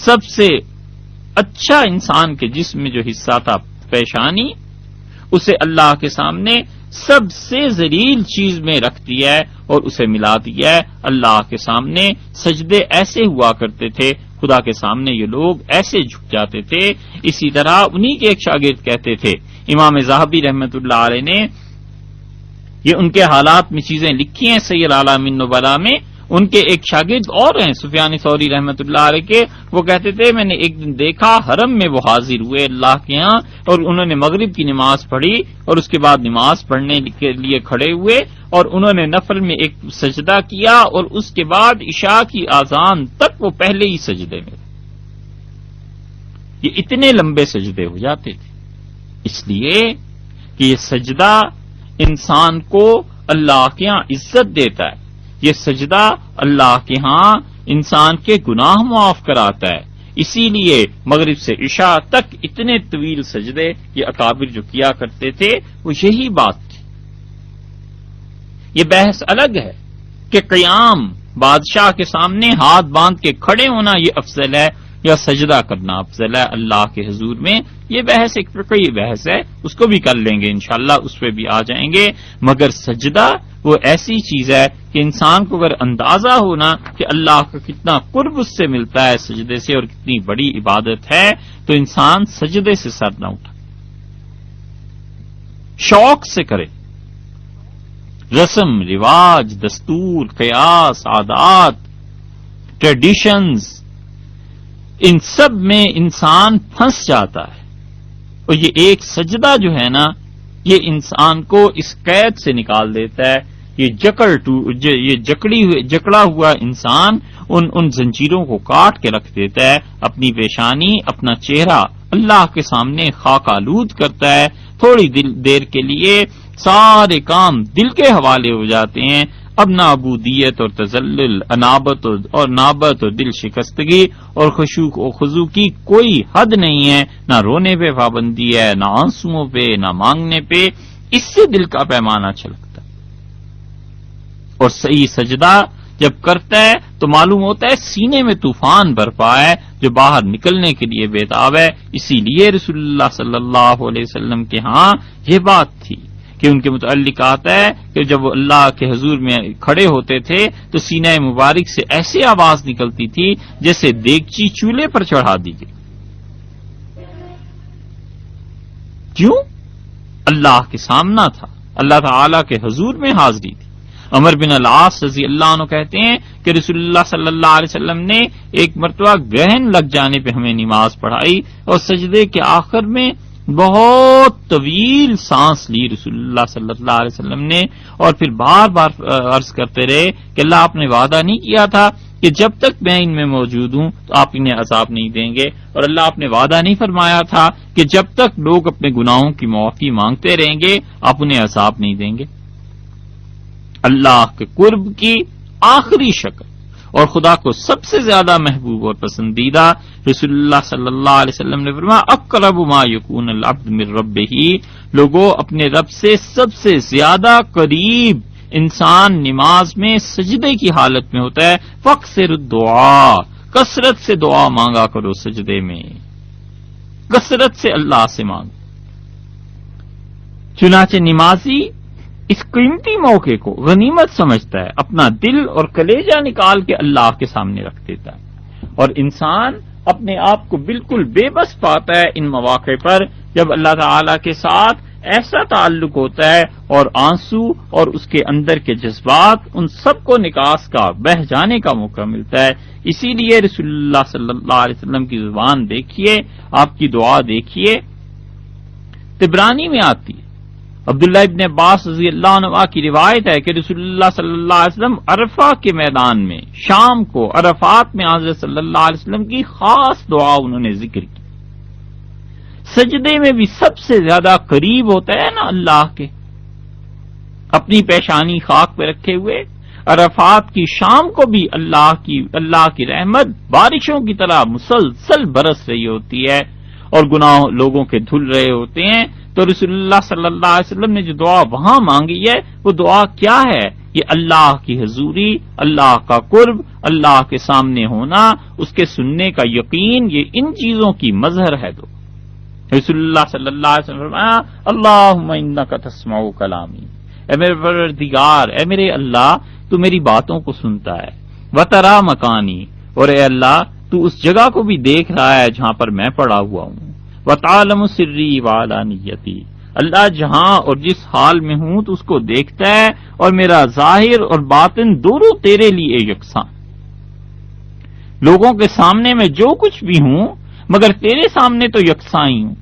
سب سے اچھا انسان کے جسم میں جو حصہ تھا پیشانی، اسے اللہ کے سامنے سب سے ذلیل چیز میں رکھتی ہے اور اسے ملا دیا ہے اللہ کے سامنے. سجدے ایسے ہوا کرتے تھے، خدا کے سامنے یہ لوگ ایسے جھک جاتے تھے. اسی طرح انہی کے ایک شاگرد کہتے تھے، امام ذہبی رحمت اللہ علیہ نے یہ ان کے حالات میں چیزیں لکھی ہیں سیر اعلام النبلاء میں. ان کے ایک شاگرد اور ہیں سفیان ثوری رحمت اللہ علیہ کے، وہ کہتے تھے میں نے ایک دن دیکھا حرم میں وہ حاضر ہوئے اللہ کے ہاں، اور انہوں نے مغرب کی نماز پڑھی اور اس کے بعد نماز پڑھنے کے لیے کھڑے ہوئے، اور انہوں نے نفل میں ایک سجدہ کیا، اور اس کے بعد عشاء کی اذان تک وہ پہلے ہی سجدے میں. یہ اتنے لمبے سجدے ہو جاتے تھے، اس لیے کہ یہ سجدہ انسان کو اللہ کے ہاں عزت دیتا ہے. یہ سجدہ اللہ کے ہاں انسان کے گناہ معاف کراتا ہے. اسی لیے مغرب سے عشاء تک اتنے طویل سجدے یہ اکابر جو کیا کرتے تھے وہ یہی بات تھی. یہ بحث الگ ہے کہ قیام بادشاہ کے سامنے ہاتھ باندھ کے کھڑے ہونا یہ افضل ہے یا سجدہ کرنا افضل ہے اللہ کے حضور میں. یہ بحث ایک فقہی بحث ہے، اس کو بھی کر لیں گے انشاءاللہ، اس پہ بھی آ جائیں گے. مگر سجدہ وہ ایسی چیز ہے کہ انسان کو اگر اندازہ ہونا کہ اللہ کا کتنا قرب اس سے ملتا ہے سجدے سے اور کتنی بڑی عبادت ہے، تو انسان سجدے سے سر نہ اٹھا، شوق سے کرے. رسم رواج، دستور، قیاس، عادات، ٹریڈیشنز، ان سب میں انسان پھنس جاتا ہے. اور یہ ایک سجدہ جو ہے نا، یہ انسان کو اس قید سے نکال دیتا ہے. یہ جکڑا ہوا انسان ان زنجیروں کو کاٹ کے رکھ دیتا ہے. اپنی پیشانی، اپنا چہرہ اللہ کے سامنے خاک آلود کرتا ہے. تھوڑی دیر کے لیے سارے کام دل کے حوالے ہو جاتے ہیں. اب نہ عبودیت اور تذلل، انابت اور نابت اور دل شکستگی اور خضوع کی کوئی حد نہیں ہے. نہ رونے پہ پابندی ہے، نہ آنسوؤں پہ، نہ مانگنے پہ. اس سے دل کا پیمانہ چھلکتا ہے. اور صحیح سجدہ جب کرتا ہے تو تو معلوم ہوتا ہے سینے میں طوفان برپا ہے جو باہر نکلنے کے لیے بےتاب ہے. اسی لیے رسول اللہ صلی اللہ علیہ وسلم کے ہاں یہ بات تھی کہ ان کے متعلق آتا ہے کہ جب وہ اللہ کے حضور میں کھڑے ہوتے تھے تو سینہ مبارک سے ایسی آواز نکلتی تھی جیسے دیگچی چولہے پر چڑھا دی گئی. کیوں؟ اللہ کے سامنا تھا، اللہ تعالی کے حضور میں حاضری تھی. عمر بن العاص رضی اللہ عنہ کہتے ہیں کہ رسول اللہ صلی اللہ علیہ وسلم نے ایک مرتبہ گرہن لگ جانے پہ ہمیں نماز پڑھائی اور سجدے کے آخر میں بہت طویل سانس لی رسول اللہ صلی اللہ علیہ وسلم نے، اور پھر بار بار عرض کرتے رہے کہ اللہ آپ نے وعدہ نہیں کیا تھا کہ جب تک میں ان میں موجود ہوں تو آپ انہیں عذاب نہیں دیں گے، اور اللہ آپ نے وعدہ نہیں فرمایا تھا کہ جب تک لوگ اپنے گناہوں کی معافی مانگتے رہیں گے آپ انہیں عذاب نہیں دیں گے. اللہ کے قرب کی آخری شکل اور خدا کو سب سے زیادہ محبوب اور پسندیدہ رسول اللہ صلی اللہ علیہ وسلم نے فرمایا اقرب ما یکون العبد من ربہ، لوگوں اپنے رب سے سب سے زیادہ قریب انسان نماز میں سجدے کی حالت میں ہوتا ہے. فاکثر الدعاء، کثرت سے دعا مانگا کرو سجدے میں، کثرت سے اللہ سے مانگو. چنانچہ نمازی اس قیمتی موقع کو غنیمت سمجھتا ہے، اپنا دل اور کلیجہ نکال کے اللہ کے سامنے رکھ دیتا ہے، اور انسان اپنے آپ کو بالکل بے بس پاتا ہے ان مواقع پر جب اللہ تعالی کے ساتھ ایسا تعلق ہوتا ہے اور آنسو اور اس کے اندر کے جذبات ان سب کو نکاس کا بہ جانے کا موقع ملتا ہے. اسی لیے رسول اللہ صلی اللہ علیہ وسلم کی زبان دیکھیے، آپ کی دعا دیکھیے، طبرانی میں آتی ہے. عبداللہ ابن عباس رضی اللہ عنہ کی روایت ہے کہ رسول اللہ صلی اللہ علیہ وسلم عرفہ کے میدان میں شام کو عرفات میں حضرت صلی اللہ علیہ وسلم کی خاص دعا انہوں نے ذکر کی. سجدے میں بھی سب سے زیادہ قریب ہوتا ہے نا اللہ کے، اپنی پیشانی خاک پہ رکھے ہوئے. عرفات کی شام کو بھی اللہ کی رحمت بارشوں کی طرح مسلسل برس رہی ہوتی ہے اور گناہ لوگوں کے دھل رہے ہوتے ہیں. تو رسول اللہ صلی اللہ علیہ وسلم نے جو دعا وہاں مانگی ہے وہ دعا کیا ہے؟ یہ اللہ کی حضوری، اللہ کا قرب، اللہ کے سامنے ہونا، اس کے سننے کا یقین، یہ ان چیزوں کی مظہر ہے. تو رسول اللہ صلی اللہ علیہ وسلم فرمایا اللہم انک تسمع کلامی، اے میرے پروردگار، اے میرے اللہ تو میری باتوں کو سنتا ہے. وترا مکانی، اور اے اللہ تو اس جگہ کو بھی دیکھ رہا ہے جہاں پر میں پڑا ہوا ہوں. وتعلم سری وعلانیتی، اللہ جہاں اور جس حال میں ہوں تو اس کو دیکھتا ہے، اور میرا ظاہر اور باطن دونوں تیرے لیے یکساں. لوگوں کے سامنے میں جو کچھ بھی ہوں مگر تیرے سامنے تو یکساں ہی ہوں.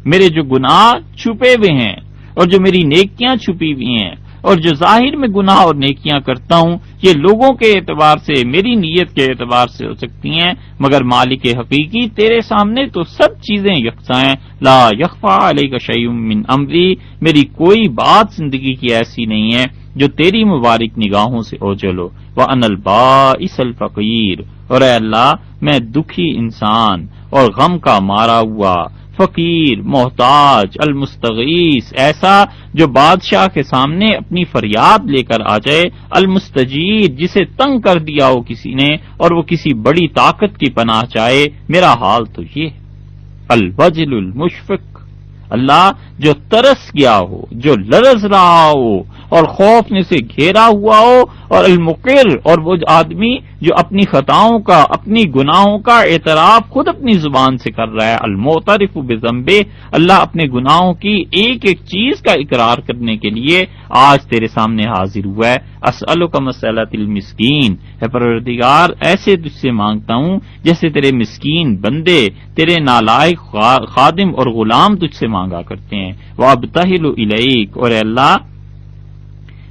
میرے جو گناہ چھپے ہوئے ہیں اور جو میری نیکیاں چھپی ہوئی ہیں، اور جو ظاہر میں گناہ اور نیکیاں کرتا ہوں، یہ لوگوں کے اعتبار سے، میری نیت کے اعتبار سے ہو سکتی ہیں، مگر مالک حقیقی تیرے سامنے تو سب چیزیں یکساں ہیں. لا یخفی علیک شیء من امری، میری کوئی بات زندگی کی ایسی نہیں ہے جو تیری مبارک نگاہوں سے اوجھل ہو. وانا البائس الفقیر، اور اے اللہ میں دکھی انسان اور غم کا مارا ہوا، فقیر، محتاج، المستغیث، ایسا جو بادشاہ کے سامنے اپنی فریاد لے کر آ جائے، المستجیر، جسے تنگ کر دیا ہو کسی نے اور وہ کسی بڑی طاقت کی پناہ چاہے. میرا حال تو یہ ہے. الوجل المشفق، اللہ جو ترس گیا ہو، جو لرز رہا ہو اور خوف نے سے گھیرا ہوا ہو، اور المقر، اور وہ آدمی جو اپنی خطاؤں کا، اپنی گناہوں کا اعتراف خود اپنی زبان سے کر رہا ہے. المعترف بذنبہ، اللہ اپنے گناہوں کی ایک ایک چیز کا اقرار کرنے کے لیے آج تیرے سامنے حاضر ہوا ہے. اسألک مسألۃ المسکین، اے پروردگار ایسے تجھ سے مانگتا ہوں جیسے تیرے مسکین بندے، تیرے نالائق خادم اور غلام تجھ سے مانگا کرتے ہیں. وابتہل الیک، اور اے اللہ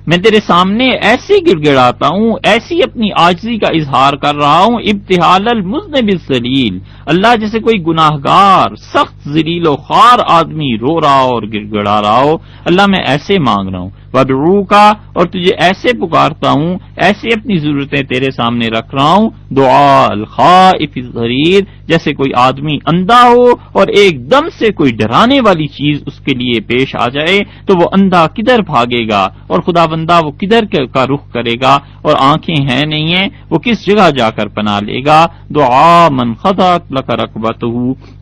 میں تیرے سامنے ایسی گڑ گڑاتا ہوں، ایسی اپنی عاجزی کا اظہار کر رہا ہوں. ابتحال المذنب الذلیل، اللہ جیسے کوئی گناہگار سخت ذلیل و خوار آدمی رو رہا ہو اور گڑ گڑا رہا ہو، اللہ میں ایسے مانگ رہا ہوں. وادعوک، اور تجھے ایسے پکارتا ہوں، ایسے اپنی ضرورتیں تیرے سامنے رکھ رہا ہوں، دعا الخائف الضریر، جیسے کوئی آدمی اندھا ہو اور ایک دم سے کوئی ڈرانے والی چیز اس کے لیے پیش آ جائے تو وہ اندھا کدھر بھاگے گا اور خدا بندہ وہ کدھر کا رخ کرے گا، اور آنکھیں ہیں نہیں ہیں وہ کس جگہ جا کر پناہ لے گا۔ دعا من خضعت لک رکبتہ،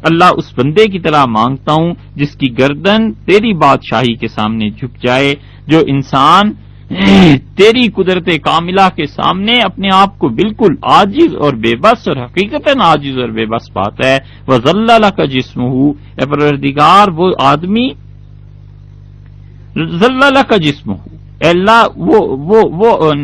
اللہ اس بندے کی طرح مانگتا ہوں جس کی گردن تیری بادشاہی کے سامنے جھک جائے، جو انسان تیری قدرت کاملہ کے سامنے اپنے آپ کو بالکل عاجز اور بے بس اور حقیقتاً عاجز اور بے بس پاتا ہے۔ وَذَلَّ لَكَ جِسْمُهُ، اے پروردگار وہ آدمی ذَلَّ لَكَ جِسْمُهُ، اے اللہ وہ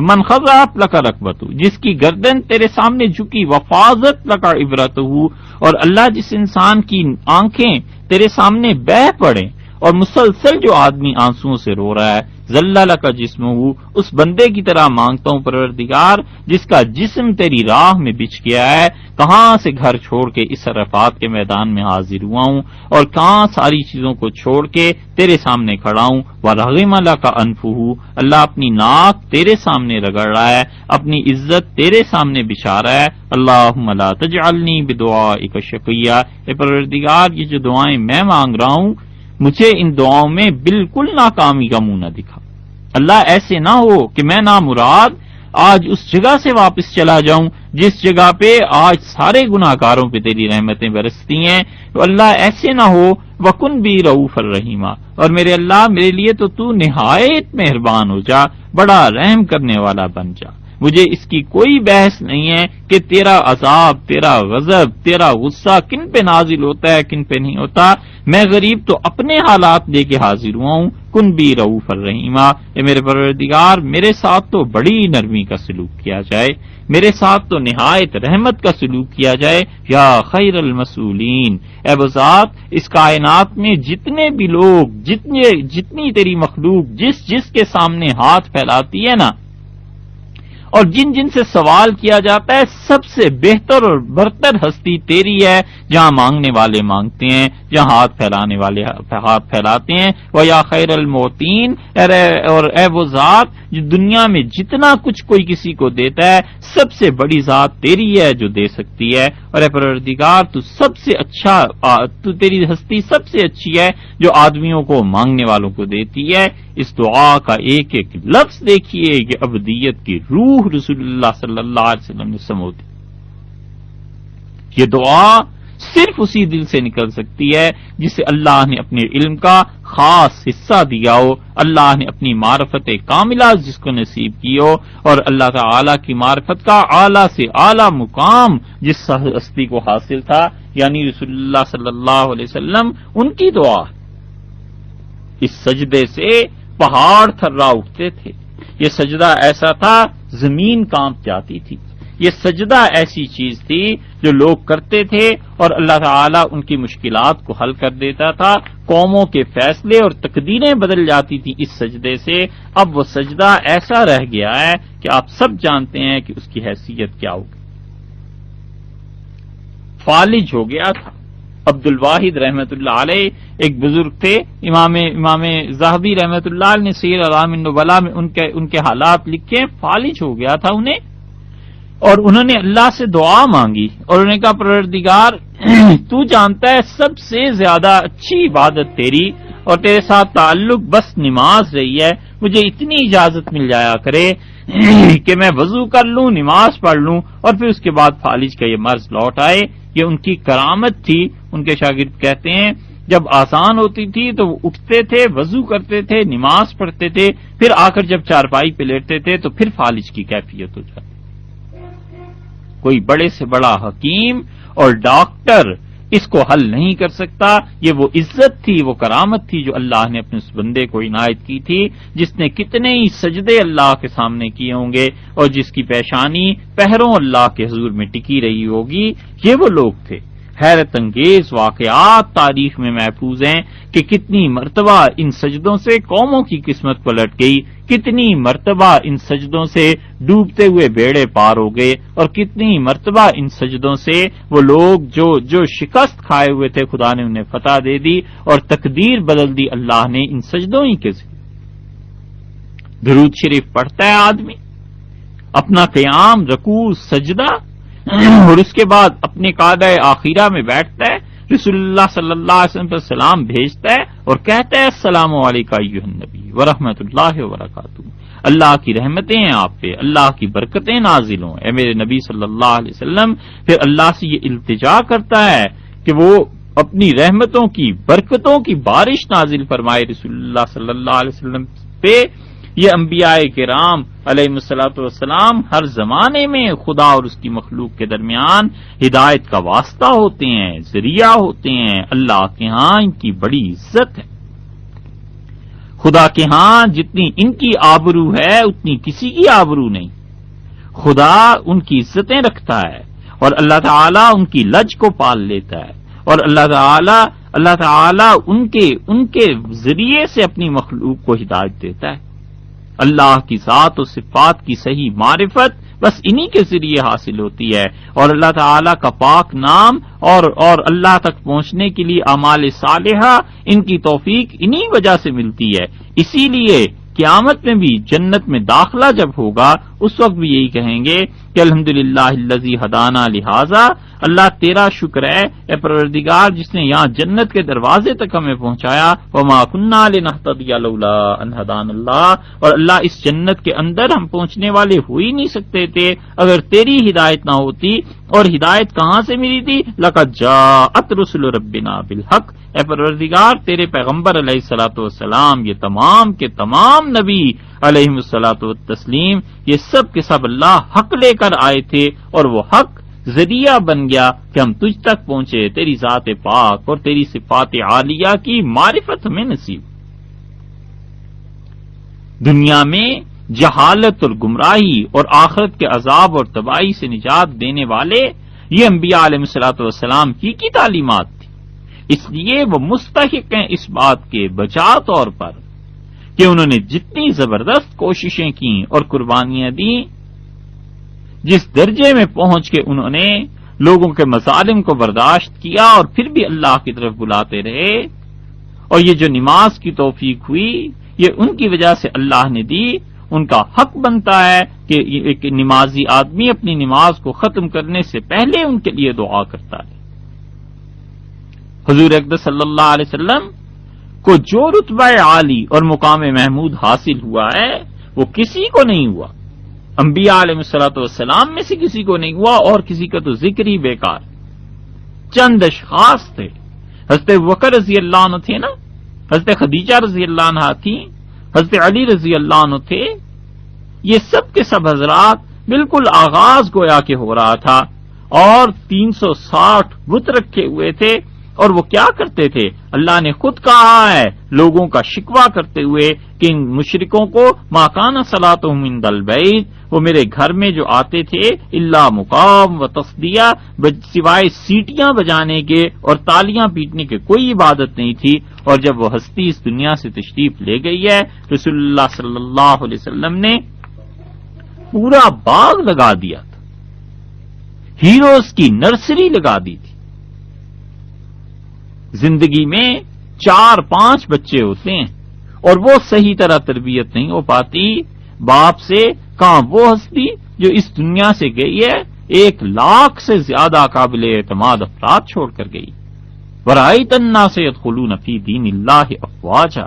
من خضعت لک رکبتہ، جس کی گردن تیرے سامنے جھکی، وفاظت لک عبرتہ، اور اللہ جس انسان کی آنکھیں تیرے سامنے بہہ پڑیں اور مسلسل جو آدمی آنسوؤں سے رو رہا ہے، ذلّ لک جسمہ، اس بندے کی طرح مانگتا ہوں پروردگار جس کا جسم تیری راہ میں بچھ گیا ہے، کہاں سے گھر چھوڑ کے اس عرفات کے میدان میں حاضر ہوا ہوں اور کہاں ساری چیزوں کو چھوڑ کے تیرے سامنے کھڑا ہوں۔ وَرَغِمَ لَكَ أَنفُهُ، اللہ اپنی ناک تیرے سامنے رگڑ رہا ہے، اپنی عزت تیرے سامنے بچھا رہا ہے۔ اللہم لا تجعلنی بدعائک شقیّا، اے پروردگار یہ جو دعائیں میں مانگ رہا ہوں مجھے ان دعاؤں میں بالکل ناکامی کا منہ نہ دکھا۔ اللہ ایسے نہ ہو کہ میں نامراد آج اس جگہ سے واپس چلا جاؤں جس جگہ پہ آج سارے گناہگاروں پہ تیری رحمتیں برستی ہیں، تو اللہ ایسے نہ ہو۔ وَكُن بِي رَءُوفًا رَحِيمًا، اور میرے اللہ میرے لیے تو نہایت مہربان ہو جا، بڑا رحم کرنے والا بن جا۔ مجھے اس کی کوئی بحث نہیں ہے کہ تیرا عذاب، تیرا غضب، تیرا غصہ کن پہ نازل ہوتا ہے کن پہ نہیں ہوتا، میں غریب تو اپنے حالات لے کے حاضر ہوا ہوں۔ کن بی رؤوف الرحیمہ، اے میرے پروردگار میرے ساتھ تو بڑی نرمی کا سلوک کیا جائے، میرے ساتھ تو نہایت رحمت کا سلوک کیا جائے۔ یا خیر المسئولین، اے وہ ذات اس کائنات میں جتنے بھی لوگ، جتنی تیری مخلوق جس کے سامنے ہاتھ پھیلاتی ہے نا، اور جن سے سوال کیا جاتا ہے، سب سے بہتر اور برتر ہستی تیری ہے، جہاں مانگنے والے مانگتے ہیں، جہاں ہاتھ پھیلانے والے ہاتھ پھیلاتے ہیں۔ وَيَا خَيْرَ الْمُعْطِينَ، اور اے وہ ذات جو دنیا میں جتنا کچھ کوئی کسی کو دیتا ہے سب سے بڑی ذات تیری ہے جو دے سکتی ہے، اور اے پروردگار تو سب سے اچھا، تو تیری ہستی سب سے اچھی ہے جو آدمیوں کو مانگنے والوں کو دیتی ہے۔ اس دعا کا ایک ایک لفظ دیکھیے کہ ابدیت کی روح رسول اللہ صلی اللہ علیہ وسلم نے سمو دی۔ یہ دعا صرف اسی دل سے نکل سکتی ہے جسے اللہ نے اپنے علم کا خاص حصہ دیا ہو، اللہ نے اپنی معرفت کاملہ جس کو نصیب کی ہو، اور اللہ تعالی کی معرفت کا اعلیٰ سے اعلیٰ مقام جس ہستی کو حاصل تھا، یعنی رسول اللہ صلی اللہ علیہ وسلم، ان کی دعا۔ اس سجدے سے پہاڑ تھرا اٹھتے تھے، یہ سجدہ ایسا تھا زمین کانپ جاتی تھی، یہ سجدہ ایسی چیز تھی جو لوگ کرتے تھے اور اللہ تعالیٰ ان کی مشکلات کو حل کر دیتا تھا، قوموں کے فیصلے اور تقدیریں بدل جاتی تھی اس سجدے سے۔ اب وہ سجدہ ایسا رہ گیا ہے کہ آپ سب جانتے ہیں کہ اس کی حیثیت کیا ہوگی۔ فالج ہو گیا تھا۔ عبد الواحد رحمت اللہ علیہ ایک بزرگ تھے، امام ذہبی رحمت اللہ علیہ نے سیر اعلام النبلاء میں ان کے حالات لکھے، فالج ہو گیا تھا انہیں، اور انہوں نے اللہ سے دعا مانگی اور انہوں نے کہا پروردگار تو جانتا ہے سب سے زیادہ اچھی عبادت تیری اور تیرے ساتھ تعلق بس نماز رہی ہے، مجھے اتنی اجازت مل جایا کرے کہ میں وضو کر لوں، نماز پڑھ لوں اور پھر اس کے بعد فالج کا یہ مرض لوٹ آئے۔ یہ ان کی کرامت تھی۔ ان کے شاگرد کہتے ہیں جب آسان ہوتی تھی تو وہ اٹھتے تھے، وضو کرتے تھے، نماز پڑھتے تھے، پھر آ کر جب چارپائی پہ لیٹتے تھے تو پھر فالج کی کیفیت ہو جاتی۔ کوئی بڑے سے بڑا حکیم اور ڈاکٹر اس کو حل نہیں کر سکتا۔ یہ وہ عزت تھی، وہ کرامت تھی جو اللہ نے اپنے اس بندے کو عنایت کی تھی، جس نے کتنے ہی سجدے اللہ کے سامنے کیے ہوں گے اور جس کی پیشانی پہروں اللہ کے حضور میں ٹکی رہی ہوگی۔ یہ وہ لوگ تھے۔ حیرت انگیز واقعات تاریخ میں محفوظ ہیں کہ کتنی مرتبہ ان سجدوں سے قوموں کی قسمت پلٹ گئی، کتنی مرتبہ ان سجدوں سے ڈوبتے ہوئے بیڑے پار ہو گئے، اور کتنی مرتبہ ان سجدوں سے وہ لوگ جو شکست کھائے ہوئے تھے خدا نے انہیں فتح دے دی اور تقدیر بدل دی اللہ نے ان سجدوں ہی کے ذریعے۔ درود شریف پڑھتا ہے آدمی، اپنا قیام، رکوع، سجدہ، اور اس کے بعد اپنے قعدہ آخرہ میں بیٹھتا ہے، رسول اللہ صلی اللہ علیہ وسلم پر سلام بھیجتا ہے اور کہتا ہے السلام علیکم ایھا النبی ورحمۃ اللہ وبرکاتہ، اللہ کی رحمتیں ہیں آپ پہ، اللہ کی برکتیں نازل ہوں اے میرے نبی صلی اللہ علیہ وسلم۔ پھر اللہ سے یہ التجا کرتا ہے کہ وہ اپنی رحمتوں کی، برکتوں کی بارش نازل فرمائے رسول اللہ صلی اللہ علیہ وسلم پہ۔ یہ انبیاء کرام علیہ الصلوۃ والسلام ہر زمانے میں خدا اور اس کی مخلوق کے درمیان ہدایت کا واسطہ ہوتے ہیں، ذریعہ ہوتے ہیں۔ اللہ کے ہاں ان کی بڑی عزت ہے، خدا کے ہاں جتنی ان کی آبرو ہے اتنی کسی کی آبرو نہیں۔ خدا ان کی عزتیں رکھتا ہے اور اللہ تعالیٰ ان کی لج کو پال لیتا ہے، اور اللہ تعالیٰ ان کے ذریعے سے اپنی مخلوق کو ہدایت دیتا ہے۔ اللہ کی ذات و صفات کی صحیح معرفت بس انہی کے ذریعے حاصل ہوتی ہے، اور اللہ تعالیٰ کا پاک نام اور اللہ تک پہنچنے کے لیے اعمال صالحہ ان کی توفیق انہی وجہ سے ملتی ہے۔ اسی لیے قیامت میں بھی جنت میں داخلہ جب ہوگا اس وقت بھی یہی کہیں گے کہ الحمدللہ الذی ہدانا لہذا، اللہ تیرا شکر ہے اے پروردگار جس نے یہاں جنت کے دروازے تک ہمیں پہنچایا، وما کنا لنہتدی لولا ان ہدانا اللہ، اور اللہ اس جنت کے اندر ہم پہنچنے والے ہو ہی نہیں سکتے تھے اگر تیری ہدایت نہ ہوتی۔ اور ہدایت کہاں سے ملی تھی؟ لقد جاءت رسل ربنا بالحق، اے پروردگار تیرے پیغمبر علیہ الصلوۃ والسلام، یہ تمام کے تمام نبی علیہ الصلوۃ والتسلیم، یہ سب کے سب اللہ حق لے کر آئے تھے، اور وہ حق ذریعہ بن گیا کہ ہم تجھ تک پہنچے، تیری ذات پاک اور تیری صفات عالیہ کی معرفت ہمیں نصیب۔ دنیا میں جہالت اور گمراہی اور آخرت کے عذاب اور تباہی سے نجات دینے والے یہ انبیاء علیہ الصلوۃ والسلام کی تعلیمات تھی، اس لیے وہ مستحق ہیں اس بات کے بجا طور پر کہ انہوں نے جتنی زبردست کوششیں کی اور قربانیاں دیں، جس درجے میں پہنچ کے انہوں نے لوگوں کے مظالم کو برداشت کیا اور پھر بھی اللہ کی طرف بلاتے رہے، اور یہ جو نماز کی توفیق ہوئی یہ ان کی وجہ سے اللہ نے دی۔ ان کا حق بنتا ہے کہ ایک نمازی آدمی اپنی نماز کو ختم کرنے سے پہلے ان کے لیے دعا کرتا ہے۔ حضور اقدس صلی اللہ علیہ وسلم کو جو رتبہ عالی اور مقام محمود حاصل ہوا ہے وہ کسی کو نہیں ہوا، انبیاء علیہ الصلوۃ والسلام میں سے کسی کو نہیں ہوا، اور کسی کا تو ذکر ہی بیکار۔ چند اشخاص تھے، حضرت ابوبکر رضی اللہ عنہ تھے نا، حضرت خدیجہ رضی اللہ عنہ تھی، حضرت علی رضی اللہ عنہ تھے، یہ سب کے سب حضرات بالکل آغاز گویا کہ ہو رہا تھا، اور 360 بت رکھے ہوئے تھے، اور وہ کیا کرتے تھے؟ اللہ نے خود کہا ہے لوگوں کا شکوہ کرتے ہوئے کہ ان مشرکوں کو ما کان صلاتهم عند البیت، وہ میرے گھر میں جو آتے تھے الا مقام و تصدیہ، سوائے سیٹیاں بجانے کے اور تالیاں پیٹنے کے کوئی عبادت نہیں تھی، اور جب وہ ہستی اس دنیا سے تشریف لے گئی ہے رسول اللہ صلی اللہ علیہ وسلم نے پورا باغ لگا دیا تھا، ہیروز کی نرسری لگا دی تھی۔ زندگی میں 4-5 بچے ہوتے ہیں اور وہ صحیح طرح تربیت نہیں ہو پاتی باپ سے، کہاں وہ ہستی جو اس دنیا سے گئی ہے 1 لاکھ سے زیادہ قابل اعتماد افراد چھوڑ کر گئی۔ وَرَأَيْتَ النَّاسَ يَدْخُلُونَ فِي دِينِ اللَّهِ أَفْوَاجًا،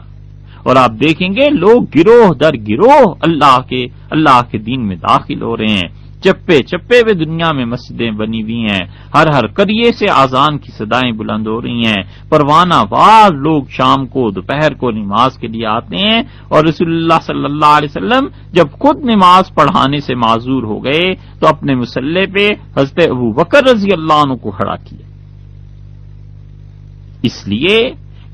اور آپ دیکھیں گے لوگ گروہ در گروہ اللہ کے دین میں داخل ہو رہے ہیں، چپے چپے پہ دنیا میں مسجدیں بنی ہوئی ہیں، ہر قریے سے اذان کی صدائیں بلند ہو رہی ہیں، پروانہ وار لوگ شام کو دوپہر کو نماز کے لیے آتے ہیں، اور رسول اللہ صلی اللہ علیہ وسلم جب خود نماز پڑھانے سے معذور ہو گئے تو اپنے مصلی پہ حضرت ابوبکر رضی اللہ عنہ کو کھڑا کیا، اس لیے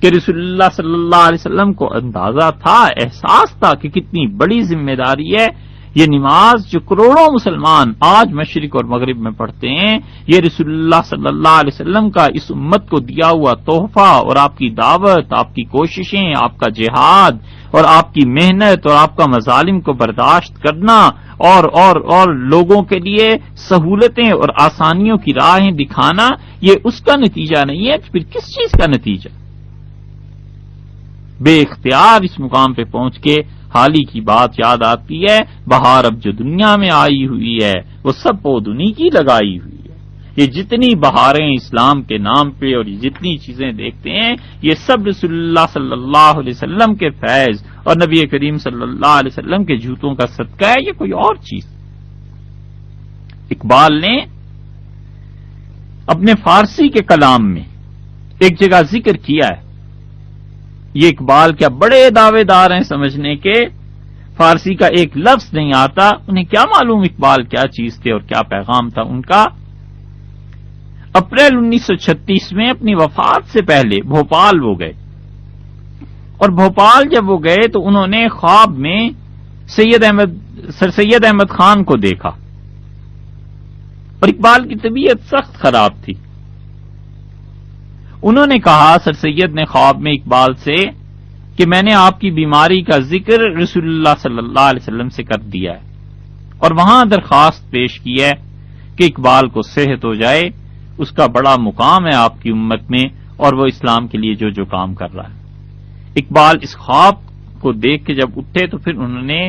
کہ رسول اللہ صلی اللہ علیہ وسلم کو اندازہ تھا، احساس تھا کہ کتنی بڑی ذمہ داری ہے یہ نماز جو کروڑوں مسلمان آج مشرق اور مغرب میں پڑھتے ہیں، یہ رسول اللہ صلی اللہ علیہ وسلم کا اس امت کو دیا ہوا تحفہ، اور آپ کی دعوت، آپ کی کوششیں، آپ کا جہاد اور آپ کی محنت اور آپ کا مظالم کو برداشت کرنا اور لوگوں کے لیے سہولتیں اور آسانیوں کی راہیں دکھانا، یہ اس کا نتیجہ نہیں ہے، پھر کس چیز کا نتیجہ؟ بے اختیار اس مقام پہ پہنچ کے حال ہی کی بات یاد آتی ہے، بہار اب جو دنیا میں آئی ہوئی ہے وہ سب پودنی کی لگائی ہوئی ہے۔ یہ جتنی بہاریں اسلام کے نام پہ اور یہ جتنی چیزیں دیکھتے ہیں، یہ سب رسول اللہ صلی اللہ علیہ وسلم کے فیض اور نبی کریم صلی اللہ علیہ وسلم کے جوتوں کا صدقہ ہے، یہ کوئی اور چیز۔ اقبال نے اپنے فارسی کے کلام میں ایک جگہ ذکر کیا ہے، یہ اقبال کیا بڑے دعوے دار ہیں سمجھنے کے، فارسی کا ایک لفظ نہیں آتا، انہیں کیا معلوم اقبال کیا چیز تھے اور کیا پیغام تھا ان کا۔ اپریل 1936 میں اپنی وفات سے پہلے بھوپال وہ گئے، اور بھوپال جب وہ گئے تو انہوں نے خواب میں سر سید احمد خان کو دیکھا، اور اقبال کی طبیعت سخت خراب تھی۔ انہوں نے کہا سر سید نے خواب میں اقبال سے کہ میں نے آپ کی بیماری کا ذکر رسول اللہ صلی اللہ علیہ وسلم سے کر دیا ہے، اور وہاں درخواست پیش کی ہے کہ اقبال کو صحت ہو جائے، اس کا بڑا مقام ہے آپ کی امت میں، اور وہ اسلام کے لیے جو جو کام کر رہا ہے۔ اقبال اس خواب کو دیکھ کے جب اٹھے تو پھر انہوں نے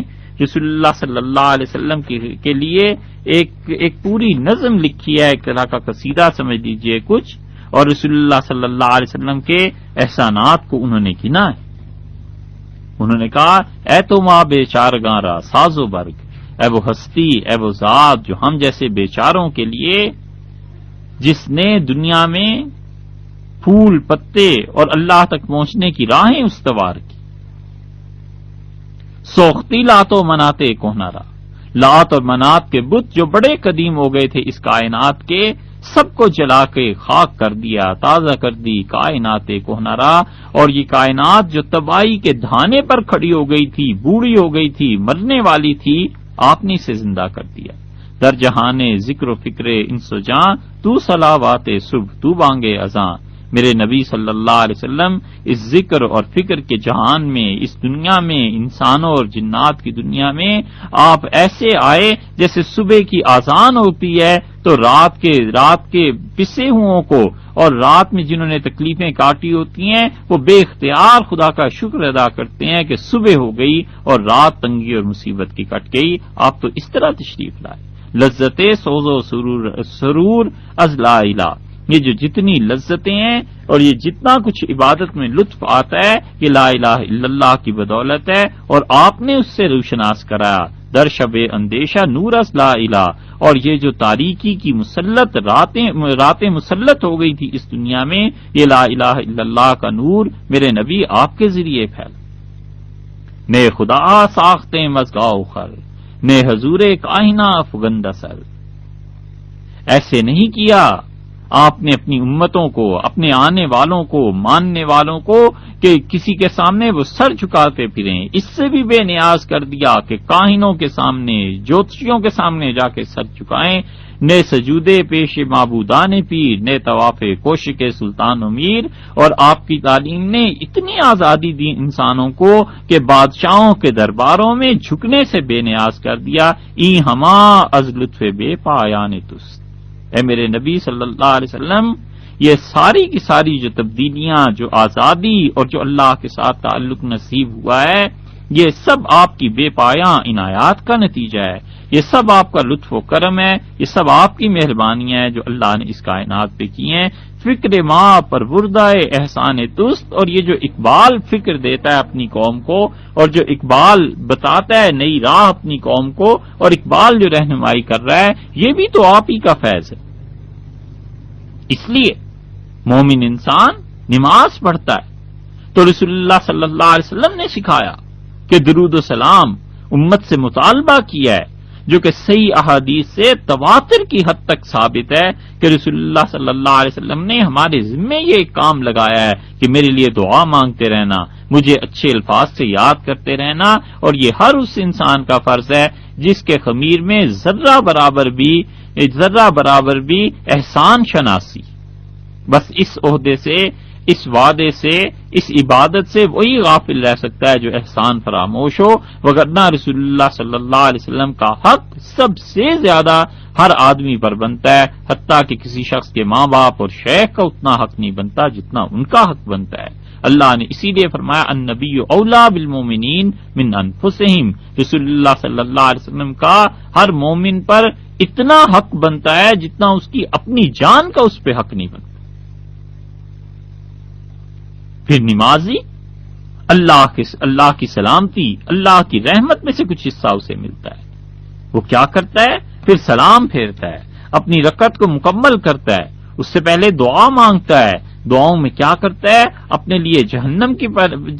رسول اللہ صلی اللہ علیہ وسلم کے لیے ایک پوری نظم لکھی ہے، ایک طرح کا قصیدہ سمجھ لیجئے کچھ، اور رسول اللہ صلی اللہ علیہ وسلم کے احسانات کو انہوں نے گنا ہے۔ انہوں نے کہا، اے تو ماں بے چارگاں را ساز و برگ، اے وہ ہستی، اے وہ ذات جو ہم جیسے بیچاروں کے لیے، جس نے دنیا میں پھول پتے اور اللہ تک پہنچنے کی راہیں استوار کی۔ سوختی لات و مناتے کوہنارا، لات اور منات کے بت جو بڑے قدیم ہو گئے تھے اس کائنات کے، سب کو جلا کے خاک کر دیا، تازہ کر دی کائنات کوہنارا، اور یہ کائنات جو تباہی کے دھانے پر کھڑی ہو گئی تھی، بوڑھی ہو گئی تھی، مرنے والی تھی، آپ نے اسے زندہ کر دیا۔ در جہانے ذکر و فکر انس و جاں، تو صلوات صبح تو بانگے اذاں۔ میرے نبی صلی اللہ علیہ وسلم اس ذکر اور فکر کے جہان میں، اس دنیا میں، انسانوں اور جنات کی دنیا میں آپ ایسے آئے جیسے صبح کی آذان ہوتی ہے تو رات کے پسے ہوں کو اور رات میں جنہوں نے تکلیفیں کاٹی ہوتی ہیں وہ بے اختیار خدا کا شکر ادا کرتے ہیں کہ صبح ہو گئی اور رات تنگی اور مصیبت کی کٹ گئی۔ آپ تو اس طرح تشریف لائے، لذت سوز و سرور از لا الہ، یہ جو جتنی لذتیں ہیں اور یہ جتنا کچھ عبادت میں لطف آتا ہے یہ لا الہ الا اللہ کی بدولت ہے، اور آپ نے اس سے روشناس کرایا۔ در شب اندیشہ نور از لا الہ، اور یہ جو تاریکی کی مسلط راتیں مسلط ہو گئی تھی اس دنیا میں، یہ لا الہ الا اللہ کا نور میرے نبی آپ کے ذریعے پھیل۔ نے خدا ساختیں مزگاؤ خر، نے حضور کائنہ فگندہ سر۔ ایسے نہیں کیا آپ نے اپنی امتوں کو، اپنے آنے والوں کو، ماننے والوں کو، کہ کسی کے سامنے وہ سر جھکاتے پھریں، اس سے بھی بے نیاز کر دیا کہ کاہنوں کے سامنے، جوتشیوں کے سامنے جا کے سر جھکائیں۔ نے سجودے پیش معبودان پیر، نے طواف کوشک سلطان و میر، اور آپ کی تعلیم نے اتنی آزادی دی انسانوں کو کہ بادشاہوں کے درباروں میں جھکنے سے بے نیاز کر دیا۔ ای ہما از لطف بے پایان تست، اے میرے نبی صلی اللہ علیہ وسلم، یہ ساری کی ساری جو تبدیلیاں، جو آزادی اور جو اللہ کے ساتھ تعلق نصیب ہوا ہے، یہ سب آپ کی بے پایاں عنایات کا نتیجہ ہے، یہ سب آپ کا لطف و کرم ہے، یہ سب آپ کی مہربانیاں ہیں جو اللہ نے اس کائنات پہ کی ہیں۔ فکر ماں پر وردہ احسان تست، اور یہ جو اقبال فکر دیتا ہے اپنی قوم کو، اور جو اقبال بتاتا ہے نئی راہ اپنی قوم کو، اور اقبال جو رہنمائی کر رہا ہے، یہ بھی تو آپ ہی کا فیض ہے۔ اس لیے مومن انسان نماز پڑھتا ہے تو رسول اللہ صلی اللہ علیہ وسلم نے سکھایا کہ درود و سلام امت سے مطالبہ کیا ہے، جو کہ صحیح احادیث سے تواتر کی حد تک ثابت ہے کہ رسول اللہ صلی اللہ علیہ وسلم نے ہمارے ذمے یہ ایک کام لگایا ہے کہ میرے لیے دعا مانگتے رہنا، مجھے اچھے الفاظ سے یاد کرتے رہنا، اور یہ ہر اس انسان کا فرض ہے جس کے خمیر میں ذرہ برابر بھی احسان شناسی۔ بس اس عہدے سے، اس وعدے سے، اس عبادت سے وہی غافل رہ سکتا ہے جو احسان فراموش ہو، وگرنہ رسول اللہ صلی اللہ علیہ وسلم کا حق سب سے زیادہ ہر آدمی پر بنتا ہے، حتیٰ کہ کسی شخص کے ماں باپ اور شیخ کا اتنا حق نہیں بنتا جتنا ان کا حق بنتا ہے۔ اللہ نے اسی لیے فرمایا النبی اولا بالمومنین من انفسہم، رسول اللہ صلی اللہ علیہ وسلم کا ہر مومن پر اتنا حق بنتا ہے جتنا اس کی اپنی جان کا اس پہ حق نہیں بنتا۔ پھر نمازی اللہ کی سلامتی، اللہ کی رحمت میں سے کچھ حصہ اسے ملتا ہے، وہ کیا کرتا ہے؟ پھر سلام پھیرتا ہے، اپنی رکعت کو مکمل کرتا ہے، اس سے پہلے دعا مانگتا ہے، دعاؤں میں کیا کرتا ہے؟ اپنے لیے جہنم کی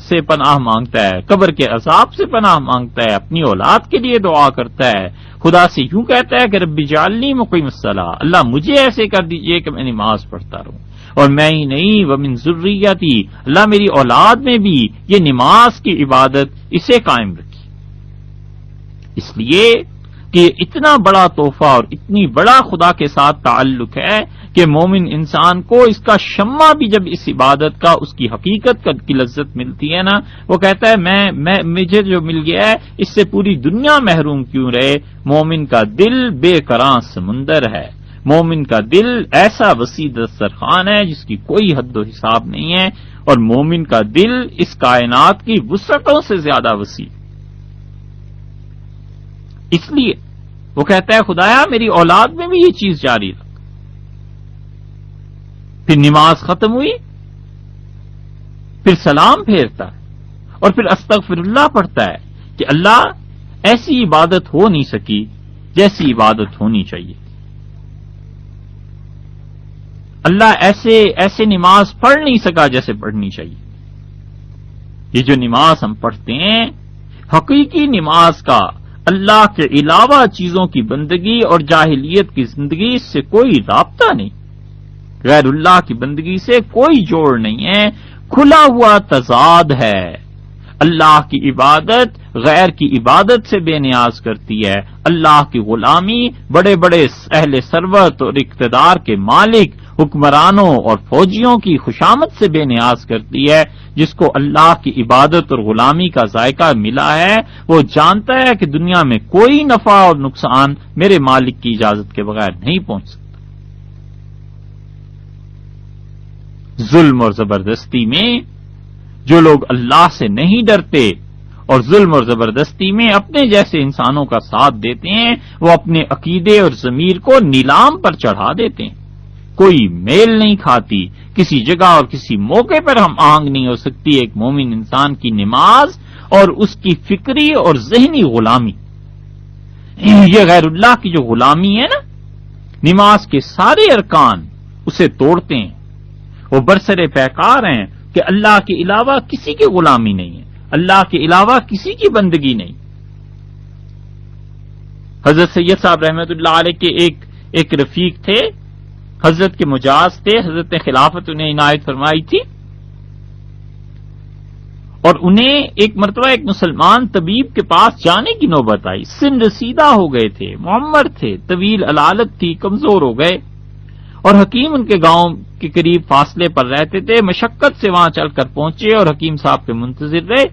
سے پناہ مانگتا ہے، قبر کے عذاب سے پناہ مانگتا ہے، اپنی اولاد کے لیے دعا کرتا ہے، خدا سے یوں کہتا ہے کہ رب اجعلنی مقیم الصلاۃ، اللہ مجھے ایسے کر دیجئے کہ میں نماز پڑھتا رہوں، اور میں ہی نہیں ومن ذریتی، اللہ میری اولاد میں بھی یہ نماز کی عبادت اسے قائم رکھی۔ اس لیے کہ اتنا بڑا تحفہ اور اتنی بڑا خدا کے ساتھ تعلق ہے کہ مومن انسان کو اس کا شمع بھی جب اس عبادت کا اس کی حقیقت کی لذت ملتی ہے نا، وہ کہتا ہے مجھے جو مل گیا ہے اس سے پوری دنیا محروم کیوں رہے۔ مومن کا دل بے کراں سمندر ہے، مومن کا دل ایسا وسیع دسترخوان ہے جس کی کوئی حد و حساب نہیں ہے، اور مومن کا دل اس کائنات کی وسعتوں سے زیادہ وسیع۔ اس لیے وہ کہتا ہے خدایا میری اولاد میں بھی یہ چیز جاری رکھ۔ پھر نماز ختم ہوئی، پھر سلام پھیرتا ہے اور پھر استغفر اللہ پڑھتا ہے کہ اللہ ایسی عبادت ہو نہیں سکی جیسی عبادت ہونی چاہیے، اللہ ایسے نماز پڑھ نہیں سکا جیسے پڑھنی چاہیے۔ یہ جو نماز ہم پڑھتے ہیں حقیقی نماز کا اللہ کے علاوہ چیزوں کی بندگی اور جاہلیت کی زندگی اس سے کوئی رابطہ نہیں، غیر اللہ کی بندگی سے کوئی جوڑ نہیں ہے، کھلا ہوا تضاد ہے۔ اللہ کی عبادت غیر کی عبادت سے بے نیاز کرتی ہے، اللہ کی غلامی بڑے بڑے اہل ثروت اور اقتدار کے مالک حکمرانوں اور فوجیوں کی خوشامد سے بے نیاز کرتی ہے۔ جس کو اللہ کی عبادت اور غلامی کا ذائقہ ملا ہے وہ جانتا ہے کہ دنیا میں کوئی نفع اور نقصان میرے مالک کی اجازت کے بغیر نہیں پہنچ سکتا۔ ظلم اور زبردستی میں جو لوگ اللہ سے نہیں ڈرتے اور ظلم اور زبردستی میں اپنے جیسے انسانوں کا ساتھ دیتے ہیں، وہ اپنے عقیدے اور ضمیر کو نیلام پر چڑھا دیتے ہیں۔ کوئی میل نہیں کھاتی، کسی جگہ اور کسی موقع پر ہم آہنگ نہیں ہو سکتی ایک مومن انسان کی نماز اور اس کی فکری اور ذہنی غلامی۔ یہ غیر اللہ کی جو غلامی ہے نا، نماز کے سارے ارکان اسے توڑتے ہیں، وہ برسر پیکار ہیں کہ اللہ کے علاوہ کسی کی غلامی نہیں ہے، اللہ کے علاوہ کسی کی بندگی نہیں۔ حضرت سید صاحب رحمت اللہ علیہ کے ایک رفیق تھے، حضرت کے مجاز تھے، حضرت نے خلافت انہیں عنایت فرمائی تھی، اور انہیں ایک مرتبہ ایک مسلمان طبیب کے پاس جانے کی نوبت آئی۔ سن رسیدہ ہو گئے تھے، معمر تھے، طویل علالت تھی، کمزور ہو گئے، اور حکیم ان کے گاؤں کے قریب فاصلے پر رہتے تھے، مشقت سے وہاں چل کر پہنچے اور حکیم صاحب کے منتظر رہے۔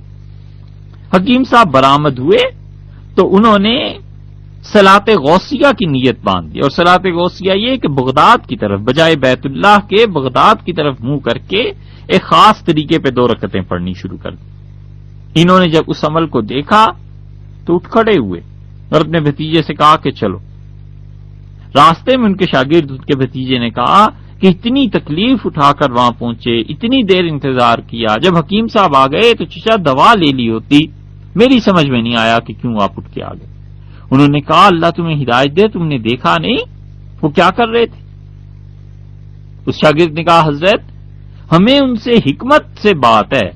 حکیم صاحب برآمد ہوئے تو انہوں نے صلاۃ غوثیہ کی نیت باندھ دی، اور صلاۃ غوثیہ یہ کہ بغداد کی طرف بجائے بیت اللہ کے بغداد کی طرف منہ کر کے ایک خاص طریقے پہ 2 رکعتیں پڑھنی شروع کر دی۔ انہوں نے جب اس عمل کو دیکھا تو اٹھ کھڑے ہوئے اور اپنے بھتیجے سے کہا کہ چلو۔ راستے میں ان کے شاگرد ان کے بھتیجے نے کہا کہ اتنی تکلیف اٹھا کر وہاں پہنچے، اتنی دیر انتظار کیا، جب حکیم صاحب آ گئے تو چچا دوا لے لی ہوتی، میری سمجھ میں نہیں آیا کہ کیوں آپ اٹھ کے آ گئے۔ انہوں نے کہا اللہ تمہیں ہدایت دے، تم نے دیکھا نہیں وہ کیا کر رہے تھے؟ اس شاگرد نے کہا حضرت ہمیں ان سے حکمت سے بات ہے،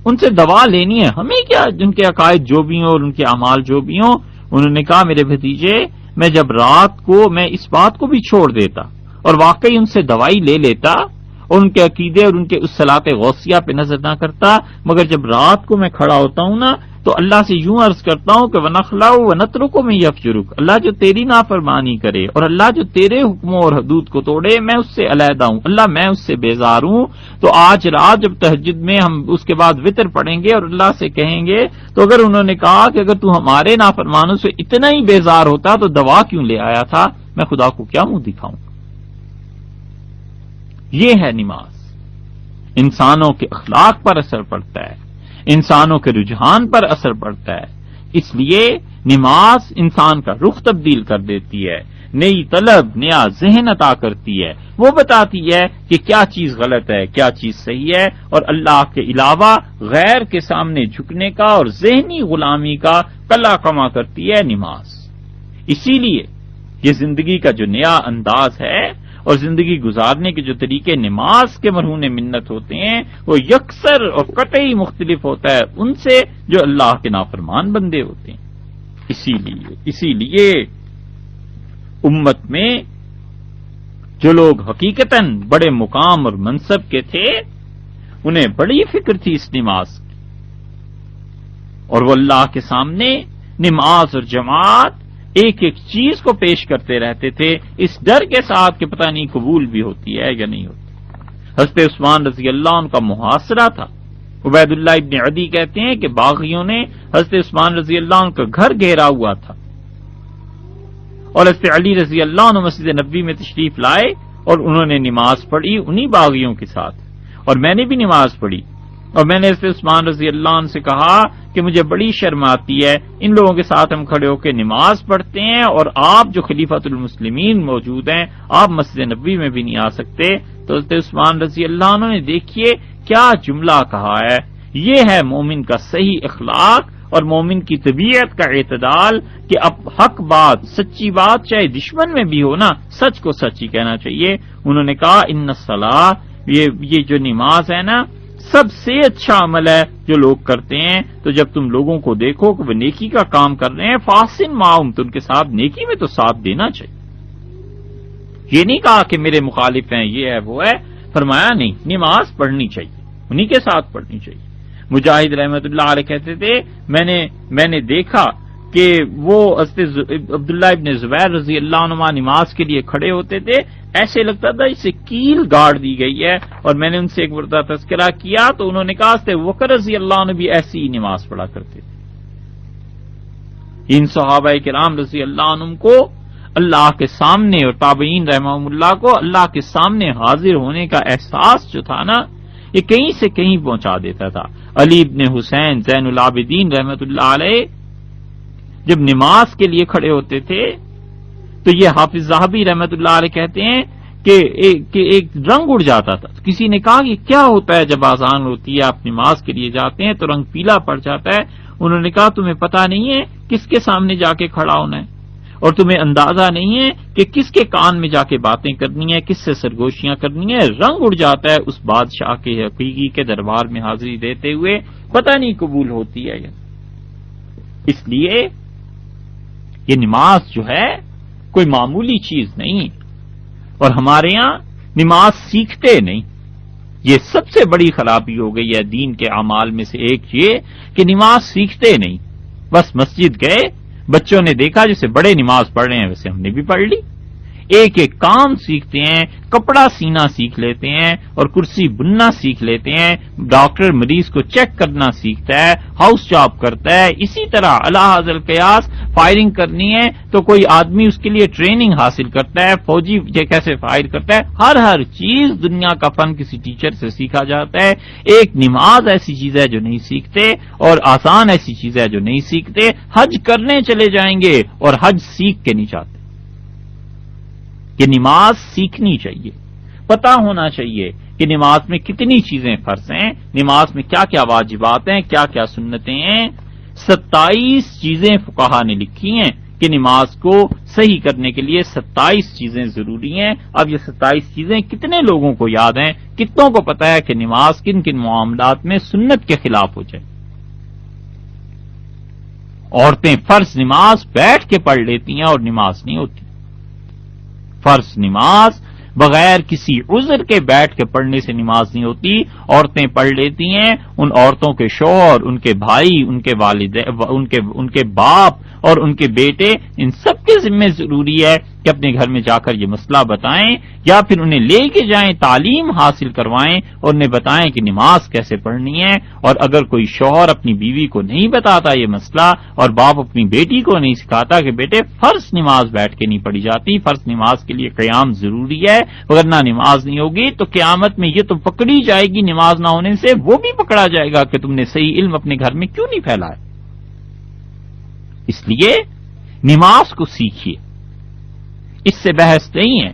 ان سے دوا لینی ہے، ہمیں کیا ان کے عقائد جو بھی ہوں اور ان کے اعمال جو بھی ہوں۔ انہوں نے کہا میرے بھتیجے میں جب رات کو میں اس بات کو بھی چھوڑ دیتا اور واقعی ان سے دوائی لے لیتا اور ان کے عقیدے اور ان کے اس صلاۃ غوثیہ پہ نظر نہ کرتا، مگر جب رات کو میں کھڑا ہوتا ہوں نا تو اللہ سے یوں عرض کرتا ہوں کہ وَنَخْلَعُ وَنَتْرُكُ مِن يَفْجُرُكَ، اللہ جو تیری نافرمانی کرے اور اللہ جو تیرے حکموں اور حدود کو توڑے میں اس سے علیحدہ ہوں، اللہ میں اس سے بیزار ہوں۔ تو آج رات جب تہجد میں ہم اس کے بعد وتر پڑھیں گے اور اللہ سے کہیں گے، تو اگر انہوں نے کہا کہ اگر تو ہمارے نافرمانوں سے اتنا ہی بیزار ہوتا تو دوا کیوں لے آیا تھا، میں خدا کو کیا منہ دکھاؤں؟ یہ ہے نماز، انسانوں کے اخلاق پر اثر پڑتا ہے، انسانوں کے رجحان پر اثر پڑتا ہے۔ اس لیے نماز انسان کا رخ تبدیل کر دیتی ہے، نئی طلب، نیا ذہن عطا کرتی ہے، وہ بتاتی ہے کہ کیا چیز غلط ہے، کیا چیز صحیح ہے، اور اللہ کے علاوہ غیر کے سامنے جھکنے کا اور ذہنی غلامی کا قلع کما کرتی ہے نماز۔ اسی لیے یہ زندگی کا جو نیا انداز ہے اور زندگی گزارنے کے جو طریقے نماز کے مرہون منت ہوتے ہیں وہ یکسر اور قطعی مختلف ہوتا ہے ان سے جو اللہ کے نافرمان بندے ہوتے ہیں۔ اسی لیے امت میں جو لوگ حقیقتاً بڑے مقام اور منصب کے تھے انہیں بڑی فکر تھی اس نماز کی، اور وہ اللہ کے سامنے نماز اور جماعت ایک ایک چیز کو پیش کرتے رہتے تھے اس ڈر کے ساتھ کہ پتہ نہیں قبول بھی ہوتی ہے یا نہیں ہوتی۔ حضرت عثمان رضی اللہ عنہ کا محاصرہ تھا۔ عبید اللہ ابن عدی کہتے ہیں کہ باغیوں نے حضرت عثمان رضی اللہ عنہ کا گھر گھیرا ہوا تھا، اور حضرت علی رضی اللہ عنہ مسجد نبوی میں تشریف لائے اور انہوں نے نماز پڑھی انہی باغیوں کے ساتھ، اور میں نے بھی نماز پڑھی، اور میں نے حضرت عثمان رضی اللہ عنہ سے کہا کہ مجھے بڑی شرم آتی ہے، ان لوگوں کے ساتھ ہم کھڑے ہو کے نماز پڑھتے ہیں اور آپ جو خلیفۃ المسلمین موجود ہیں آپ مسجد نبوی میں بھی نہیں آ سکتے۔ تو حضرت عثمان رضی اللہ عنہ نے دیکھیے کیا جملہ کہا ہے، یہ ہے مومن کا صحیح اخلاق اور مومن کی طبیعت کا اعتدال کہ اب حق بات، سچی بات چاہے دشمن میں بھی ہو نا، سچ کو سچ ہی کہنا چاہیے۔ انہوں نے کہا ان الصلاۃ، یہ جو نماز ہے نا سب سے اچھا عمل ہے جو لوگ کرتے ہیں، تو جب تم لوگوں کو دیکھو کہ وہ نیکی کا کام کر رہے ہیں فاحسن معہم، تو ان کے ساتھ نیکی میں تو ساتھ دینا چاہیے۔ یہ نہیں کہا کہ میرے مخالف ہیں، یہ ہے وہ ہے، فرمایا نہیں، نماز پڑھنی چاہیے، انہی کے ساتھ پڑھنی چاہیے۔ مجاہد رحمت اللہ علیہ کہتے تھے میں نے دیکھا کہ وہ حضرت عبداللہ ابن زبیر رضی اللہ عنہ نماز کے لیے کھڑے ہوتے تھے، ایسے لگتا تھا اسے کیل گاڑ دی گئی ہے، اور میں نے ان سے ایک مرتبہ تذکرہ کیا تو انہوں نے کہا حضرت بکر رضی اللہ عنہ بھی ایسی ہی نماز پڑھا کرتے تھے۔ ان صحابہ کرام رضی اللہ عنہ کو اللہ کے سامنے اور تابعین رحمہم اللہ کو اللہ کے سامنے حاضر ہونے کا احساس جو تھا نا یہ کہیں سے کہیں پہنچا دیتا تھا۔ علی ابن حسین زین العابدین رحمت اللہ علیہ جب نماز کے لیے کھڑے ہوتے تھے تو یہ حافظ ذہبی رحمت اللہ علیہ کہتے ہیں کہ ایک رنگ اڑ جاتا تھا۔ کسی نے کہا کہ کیا ہوتا ہے جب اذان ہوتی ہے آپ نماز کے لیے جاتے ہیں تو رنگ پیلا پڑ جاتا ہے؟ انہوں نے کہا تمہیں پتہ نہیں ہے کس کے سامنے جا کے کھڑا ہونا ہے، اور تمہیں اندازہ نہیں ہے کہ کس کے کان میں جا کے باتیں کرنی ہے، کس سے سرگوشیاں کرنی ہے۔ رنگ اڑ جاتا ہے اس بادشاہ کے حقیقی کے دربار میں حاضری دیتے ہوئے، پتہ نہیں قبول ہوتی ہے یا۔ اس لیے یہ نماز جو ہے کوئی معمولی چیز نہیں، اور ہمارے یہاں نماز سیکھتے نہیں۔ یہ سب سے بڑی خرابی ہو گئی ہے دین کے اعمال میں سے ایک یہ کہ نماز سیکھتے نہیں، بس مسجد گئے، بچوں نے دیکھا جیسے بڑے نماز پڑھ رہے ہیں ویسے ہم نے بھی پڑھ لی، ایک ایک کام سیکھتے ہیں، کپڑا سینا سیکھ لیتے ہیں اور کرسی بننا سیکھ لیتے ہیں، ڈاکٹر مریض کو چیک کرنا سیکھتا ہے، ہاؤس جاب کرتا ہے، اسی طرح علی ھذا القیاس فائرنگ کرنی ہے تو کوئی آدمی اس کے لیے ٹریننگ حاصل کرتا ہے، فوجی یہ کیسے فائر کرتا ہے، ہر چیز دنیا کا فن کسی ٹیچر سے سیکھا جاتا ہے۔ ایک نماز ایسی چیز ہے جو نہیں سیکھتے، اور آسان ایسی چیز ہے جو نہیں سیکھتے۔ حج کرنے چلے جائیں گے اور حج سیکھ کے نہیں چاہتے کہ نماز سیکھنی چاہیے، پتہ ہونا چاہیے کہ نماز میں کتنی چیزیں فرض ہیں، نماز میں کیا کیا واجبات ہیں، کیا کیا سنتیں ہیں۔ 27 چیزیں فقہا نے لکھی ہیں کہ نماز کو صحیح کرنے کے لیے 27 چیزیں ضروری ہیں۔ اب یہ 27 چیزیں کتنے لوگوں کو یاد ہیں، کتنوں کو پتہ ہے کہ نماز کن کن معاملات میں سنت کے خلاف ہو جائے۔ عورتیں فرض نماز بیٹھ کے پڑھ لیتی ہیں اور نماز نہیں ہوتی۔ فرض نماز بغیر کسی عذر کے بیٹھ کے پڑھنے سے نماز نہیں ہوتی، عورتیں پڑھ لیتی ہیں، ان عورتوں کے شوہر، ان کے بھائی، ان کے والد، ان کے باپ اور ان کے بیٹے، ان سب کے ذمہ ضروری ہے کہ اپنے گھر میں جا کر یہ مسئلہ بتائیں، یا پھر انہیں لے کے جائیں، تعلیم حاصل کروائیں اور انہیں بتائیں کہ نماز کیسے پڑھنی ہے۔ اور اگر کوئی شوہر اپنی بیوی کو نہیں بتاتا یہ مسئلہ، اور باپ اپنی بیٹی کو نہیں سکھاتا کہ بیٹے فرض نماز بیٹھ کے نہیں پڑھی جاتی، فرض نماز کے لیے قیام ضروری ہے، ورنہ نماز نہیں ہوگی تو قیامت میں یہ تو پکڑی جائے گی نماز نہ ہونے سے، وہ بھی پکڑا جائے گا کہ تم نے صحیح علم اپنے گھر میں کیوں نہیں پھیلایا۔ اس لیے نماز کو سیکھیے، اس سے بحث نہیں ہے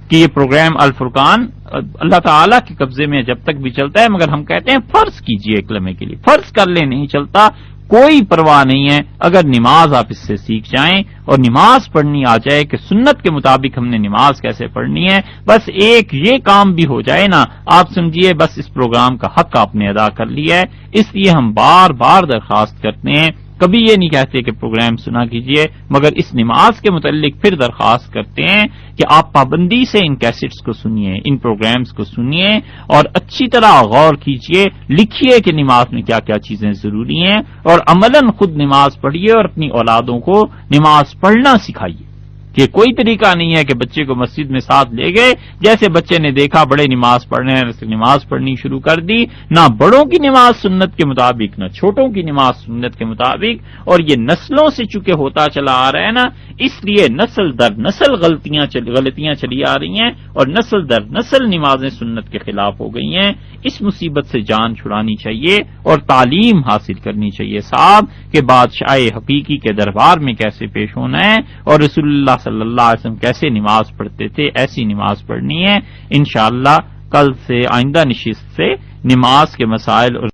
کہ یہ پروگرام الفرقان اللہ تعالیٰ کے قبضے میں جب تک بھی چلتا ہے، مگر ہم کہتے ہیں فرض کیجئے ایک لمحے کے لیے، فرض کر لیں نہیں چلتا، کوئی پرواہ نہیں ہے اگر نماز آپ اس سے سیکھ جائیں اور نماز پڑھنی آ جائے کہ سنت کے مطابق ہم نے نماز کیسے پڑھنی ہے، بس ایک یہ کام بھی ہو جائے نا، آپ سمجھیے بس اس پروگرام کا حق آپ نے ادا کر لیا ہے۔ اس لیے ہم بار بار درخواست کرتے ہیں، کبھی یہ نہیں کہتے کہ پروگرام سنا کیجئے، مگر اس نماز کے متعلق پھر درخواست کرتے ہیں کہ آپ پابندی سے ان کیسٹس کو سنیے، ان پروگرامز کو سنیے اور اچھی طرح غور کیجئے، لکھیے کہ نماز میں کیا کیا چیزیں ضروری ہیں اور عملاً خود نماز پڑھیے اور اپنی اولادوں کو نماز پڑھنا سکھائیے۔ کہ کوئی طریقہ نہیں ہے کہ بچے کو مسجد میں ساتھ لے گئے، جیسے بچے نے دیکھا بڑے نماز پڑھ رہے ہیں ویسے نماز پڑھنی شروع کر دی، نہ بڑوں کی نماز سنت کے مطابق نہ چھوٹوں کی نماز سنت کے مطابق، اور یہ نسلوں سے چونکہ ہوتا چلا آ رہا ہے نا، اس لیے نسل در نسل غلطیاں چلی آ رہی ہیں اور نسل در نسل نمازیں سنت کے خلاف ہو گئی ہیں۔ اس مصیبت سے جان چھڑانی چاہیے اور تعلیم حاصل کرنی چاہیے صاحب کہ بادشاہ حقیقی کے دربار میں کیسے پیش ہونا ہے اور رسول اللہ صلی اللہ علیہ وسلم کیسے نماز پڑھتے تھے، ایسی نماز پڑھنی ہے۔ انشاءاللہ کل سے آئندہ نشست سے نماز کے مسائل اور